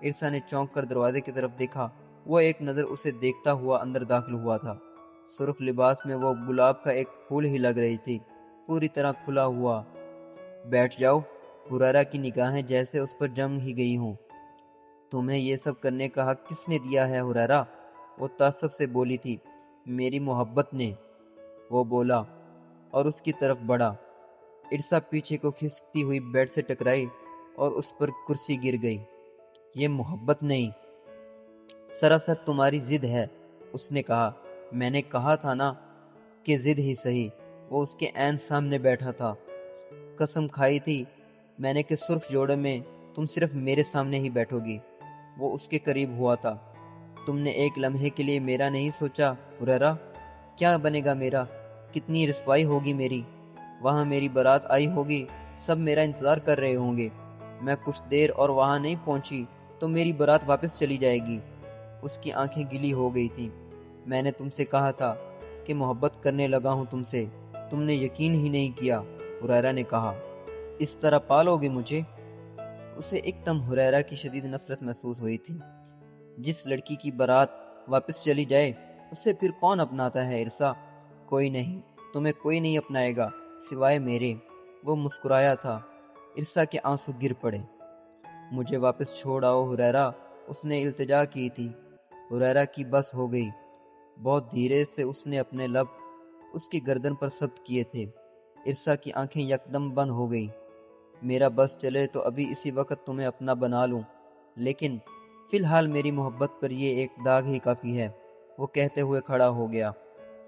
عرصہ نے چونک کر دروازے کی طرف دیکھا۔ وہ ایک نظر اسے دیکھتا ہوا اندر داخل ہوا تھا۔ سرخ لباس میں وہ گلاب کا ایک پھول ہی لگ رہی تھی، پوری طرح کھلا ہوا۔ بیٹھ جاؤ۔ حریرہ کی نگاہیں جیسے اس پر جم ہی گئی ہوں۔ تمہیں یہ سب کرنے کا حق کس نے دیا ہے حریرہ؟ وہ تعصب سے بولی تھی۔ میری محبت نے، وہ بولا اور اس کی طرف بڑھا۔ عرصہ پیچھے کو کھسکتی ہوئی بیڈ سے ٹکرائی اور اس پر کرسی گر گئی۔ یہ محبت نہیں، سراسر تمہاری ضد ہے، اس نے کہا۔ میں نے کہا تھا نا کہ ضد ہی صحیح۔ وہ اس کے عین سامنے بیٹھا تھا۔ قسم کھائی تھی میں نے کہ سرخ جوڑے میں تم صرف میرے سامنے ہی بیٹھو گی۔ وہ اس کے قریب ہوا تھا۔ تم نے ایک لمحے کے لیے میرا نہیں سوچا حریرہ؟ کیا بنے گا میرا؟ کتنی رسوائی ہوگی میری؟ وہاں میری بارات آئی ہوگی، سب میرا انتظار کر رہے ہوں گے۔ میں کچھ دیر اور وہاں نہیں پہنچی تو میری بارات واپس چلی جائے گی۔ اس کی آنکھیں گلی ہو گئی تھیں۔ میں نے تم سے کہا تھا کہ محبت کرنے لگا ہوں تم سے، تم نے یقین ہی نہیں کیا، حریرہ نے کہا۔ اس طرح پالو گے مجھے؟ اسے ایک دم حریرہ کی شدید نفرت محسوس ہوئی تھی۔ جس لڑکی کی بارات واپس چلی جائے اسے پھر کون اپناتا ہے ارسا؟ کوئی نہیں، تمہیں کوئی نہیں اپنائے گا سوائے میرے۔ وہ مسکرایا تھا۔ ارسا کے آنسو گر پڑے۔ مجھے واپس چھوڑ آؤ حریرہ، اس نے التجا کی تھی۔ حریرہ کی بس ہو گئی۔ بہت دھیرے سے اس نے اپنے لب اس کی گردن پر ثبت کیے تھے۔ ارسا کی آنکھیں یکدم بند ہو گئی۔ میرا بس چلے تو ابھی اسی وقت تمہیں اپنا بنا لوں، لیکن فی الحال میری محبت پر یہ ایک داغ ہی کافی ہے، وہ کہتے ہوئے کھڑا ہو گیا۔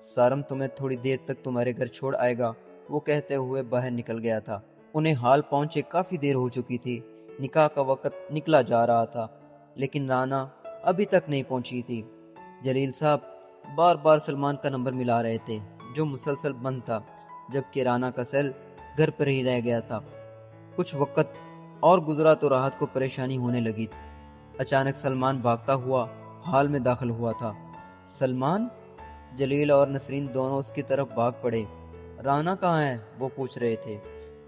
سارم تمہیں تھوڑی دیر تک تمہارے گھر چھوڑ آئے گا، وہ کہتے ہوئے باہر نکل گیا تھا۔ انہیں حال پہنچے کافی دیر ہو چکی تھی۔ نکاح کا وقت نکلا جا رہا تھا، لیکن رانا ابھی تک نہیں پہنچی تھی۔ جلیل صاحب بار بار سلمان کا نمبر ملا رہے تھے، جو مسلسل بند تھا، جبکہ رانا کا سیل گھر پر ہی رہ گیا تھا۔ کچھ وقت اور گزرا تو راحت کو پریشانی ہونے لگی۔ اچانک سلمان بھاگتا ہوا ہال میں داخل ہوا تھا۔ سلمان؟ جلیل اور نسرین دونوں اس کی طرف بھاگ پڑے۔ رانا کہاں ہے؟ وہ پوچھ رہے تھے۔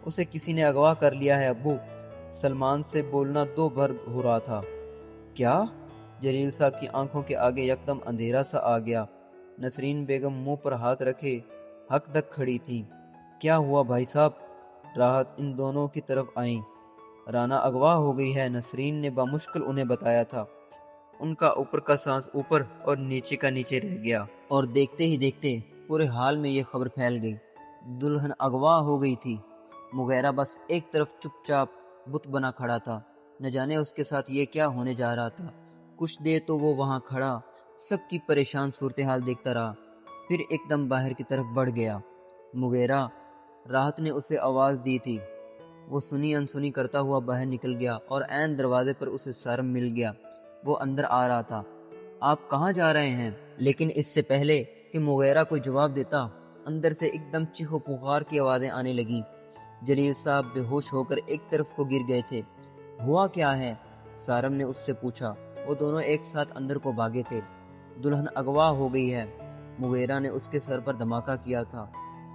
اسے کسی نے اغوا کر لیا ہے ابو، سلمان سے بولنا دو بھر ہو رہا تھا۔ کیا؟ جلیل صاحب کی آنکھوں کے آگے یکدم اندھیرا سا آ گیا۔ نسرین بیگم منہ پر ہاتھ رکھے حق تک کھڑی تھی۔ کیا ہوا بھائی صاحب؟ راحت ان دونوں کی طرف آئیں۔ رانا اغوا ہو گئی ہے، نسرین نے بامشکل انہیں بتایا تھا۔ ان کا اوپر کا سانس اوپر اور نیچے کا نیچے رہ گیا، اور دیکھتے ہی دیکھتے پورے حال میں یہ خبر پھیل گئی۔ دلہن اغوا ہو گئی تھی۔ مغیرہ بس ایک طرف چپ چاپ بت بنا کھڑا تھا، نہ جانے اس کے ساتھ یہ کیا ہونے جا رہا تھا۔ کچھ دیر تو وہ وہاں کھڑا سب کی پریشان صورتحال دیکھتا رہا، پھر ایک دم باہر کی طرف بڑھ گیا۔ مغیرہ، راحت نے اسے آواز دی تھی۔ وہ سنی انسنی کرتا ہوا باہر نکل گیا اور عین دروازے پر اسے سارم مل گیا۔ وہ اندر آ رہا تھا۔ آپ کہاں جا رہے ہیں؟ لیکن اس سے پہلے کہ مغیرہ کوئی جواب دیتا، اندر سے ایک دم چیخ و پکار کی آوازیں آنے لگیں۔ جلیل صاحب بے ہوش ہو کر ایک طرف کو گر گئے تھے۔ ہوا کیا ہے؟ سارم نے اس سے پوچھا۔ وہ دونوں ایک ساتھ اندر کو بھاگے تھے۔ دلہن اغوا ہو گئی ہے، مغیرہ نے اس کے سر پر دھماکہ کیا تھا۔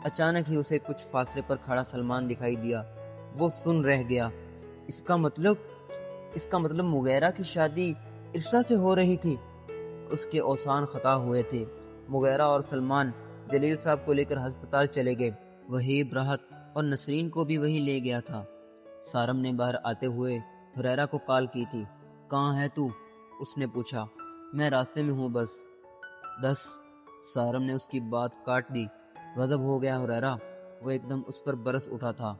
اچانک ہی اسے کچھ فاصلے پر کھڑا سلمان دکھائی دیا۔ وہ سن رہ گیا۔ اس کا مطلب مغیرہ کی شادی ارسا سے ہو رہی تھی۔ اس کے اوسان خطا ہوئے تھے۔ مغیرہ اور سلمان جلیل صاحب کو لے کر ہسپتال چلے گئے۔ وحیب، راحت اور نسرین کو بھی وہی لے گیا تھا۔ سارم نے باہر آتے ہوئے حریرہ کو کال کی تھی۔ کہاں ہے تو؟ اس نے پوچھا۔ میں راستے میں ہوں بس۔ 10۔ سارم نے اس کی بات کاٹ دی۔ غضب ہو گیا حریرہ، وہ ایک دم اس پر برس اٹھا تھا۔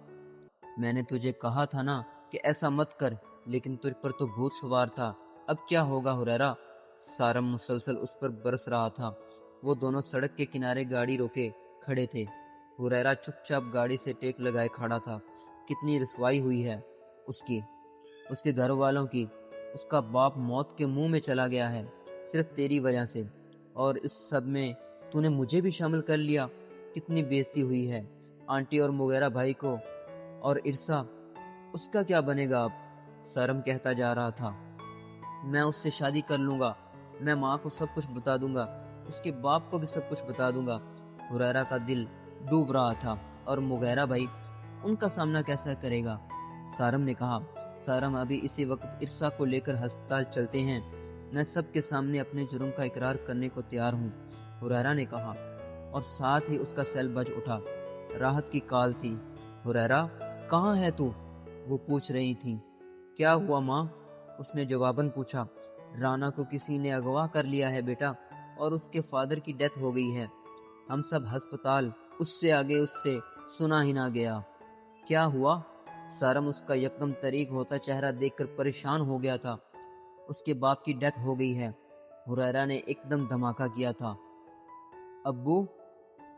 میں نے تجھے کہا تھا نا کہ ایسا مت کر، لیکن تجھ پر تو بھوت سوار تھا۔ اب کیا ہوگا حریرہ؟ سارم مسلسل اس پر برس رہا تھا۔ وہ دونوں سڑک کے کنارے گاڑی روکے کھڑے تھے۔ حریرہ چپ چاپ گاڑی سے ٹیک لگائے کھڑا تھا۔ کتنی رسوائی ہوئی ہے اس کی، اس کے گھر والوں کی۔ اس کا باپ موت کے منہ میں چلا گیا ہے صرف تیری وجہ سے، اور اس سب میں تو نے مجھے بھی شامل کر لیا۔ کتنی بے عزتی ہوئی ہے آنٹی اور مغیرہ بھائی کو۔ اور ارسا، اس کا کیا بنے گا اب؟ سارم کہتا جا رہا تھا۔ میں اس سے شادی کر لوں گا، میں ماں کو سب کچھ بتا دوں گا، اس کے باپ کو بھی سب کچھ بتا دوں گا۔ حریرہ کا دل ڈوب رہا تھا۔ اور مغیرہ بھائی، ان کا سامنا کیسا کرے گا؟ سارم نے کہا۔ سارم، ابھی اسی وقت ارسا کو لے کر ہسپتال چلتے ہیں، میں سب کے سامنے اپنے جرم کا اقرار کرنے کو تیار ہوں، حریرہ نے کہا، اور ساتھ ہی اس کا سیل بج اٹھا۔ راحت کی کال تھی۔ حریرہ، کہاں ہے تو؟ وہ پوچھ رہی تھی۔ کیا ہوا ماں؟ اس نے جواباً پوچھا۔ رانا کو کسی نے اغوا کر لیا ہے بیٹا، اور اس کے فادر کی ڈیتھ ہو گئی ہے۔ ہم سب ہسپتال، اس سے آگے اس سے سنا ہی نہ گیا۔ کیا ہوا؟ سارم اس کا یکدم طریق ہوتا چہرہ دیکھ کر پریشان ہو گیا تھا۔ اس کے باپ کی ڈیتھ ہو گئی ہے، حریرہ نے ایک دم دھماکہ کیا تھا۔ ابو؟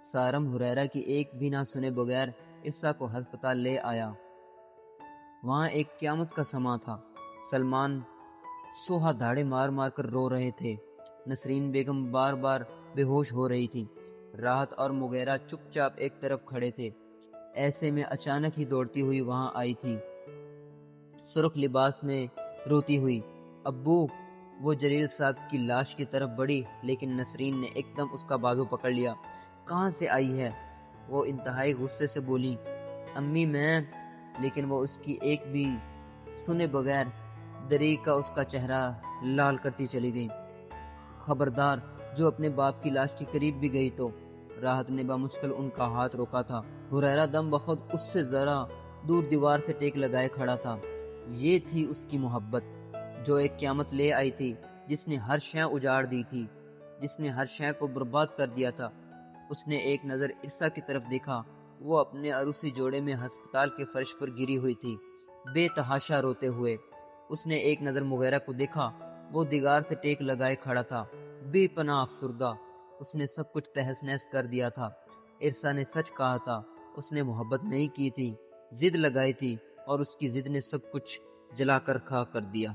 سارم حریرہ کی ایک بھی نہ سنے بغیر ارسا کو ہسپتال لے آیا۔ وہاں ایک قیامت کا سماں تھا۔ سلمان سوہا دھاڑے مار مار کر رو رہے تھے۔ نسرین بیگم بار بار بے ہوش ہو رہی تھی۔ راحت اور مغیرہ چپ چاپ ایک طرف کھڑے تھے۔ ایسے میں اچانک ہی دوڑتی ہوئی وہاں آئی تھی، سرخ لباس میں روتی ہوئی۔ ابو! وہ جلیل صاحب کی لاش کی طرف بڑھی، لیکن نسرین نے ایک دم اس کا بازو پکڑ لیا۔ کہاں سے آئی ہے؟ وہ انتہائی غصے سے بولی۔ امی میں، لیکن وہ اس کی ایک بھی سنے بغیر دریغ کا اس کا چہرہ لال کرتی چلی گئی۔ خبردار، جو اپنے باپ کی لاش کے قریب بھی گئی تو راحت نے بامشکل ان کا ہاتھ روکا تھا۔ ہریرہ دم بخود اس سے ذرا دور دیوار سے ٹیک لگائے کھڑا تھا۔ یہ تھی اس کی محبت، جو ایک قیامت لے آئی تھی، جس نے ہر شے اجاڑ دی تھی، جس نے ہر شے کو برباد کر دیا تھا۔ اس نے ایک نظر ارسا کی طرف دیکھا، وہ اپنے عروسی جوڑے میں ہسپتال کے فرش پر گری ہوئی تھی، بے تحاشا روتے ہوئے۔ اس نے ایک نظر مغیرہ کو دیکھا، وہ دیوار سے ٹیک لگائے کھڑا تھا، بے پناہ افسردہ۔ اس نے سب کچھ تہس نہس کر دیا تھا۔ ارسا نے سچ کہا تھا، اس نے محبت نہیں کی تھی، ضد لگائی تھی، اور اس کی ضد نے سب کچھ جلا کر خاک کر دیا۔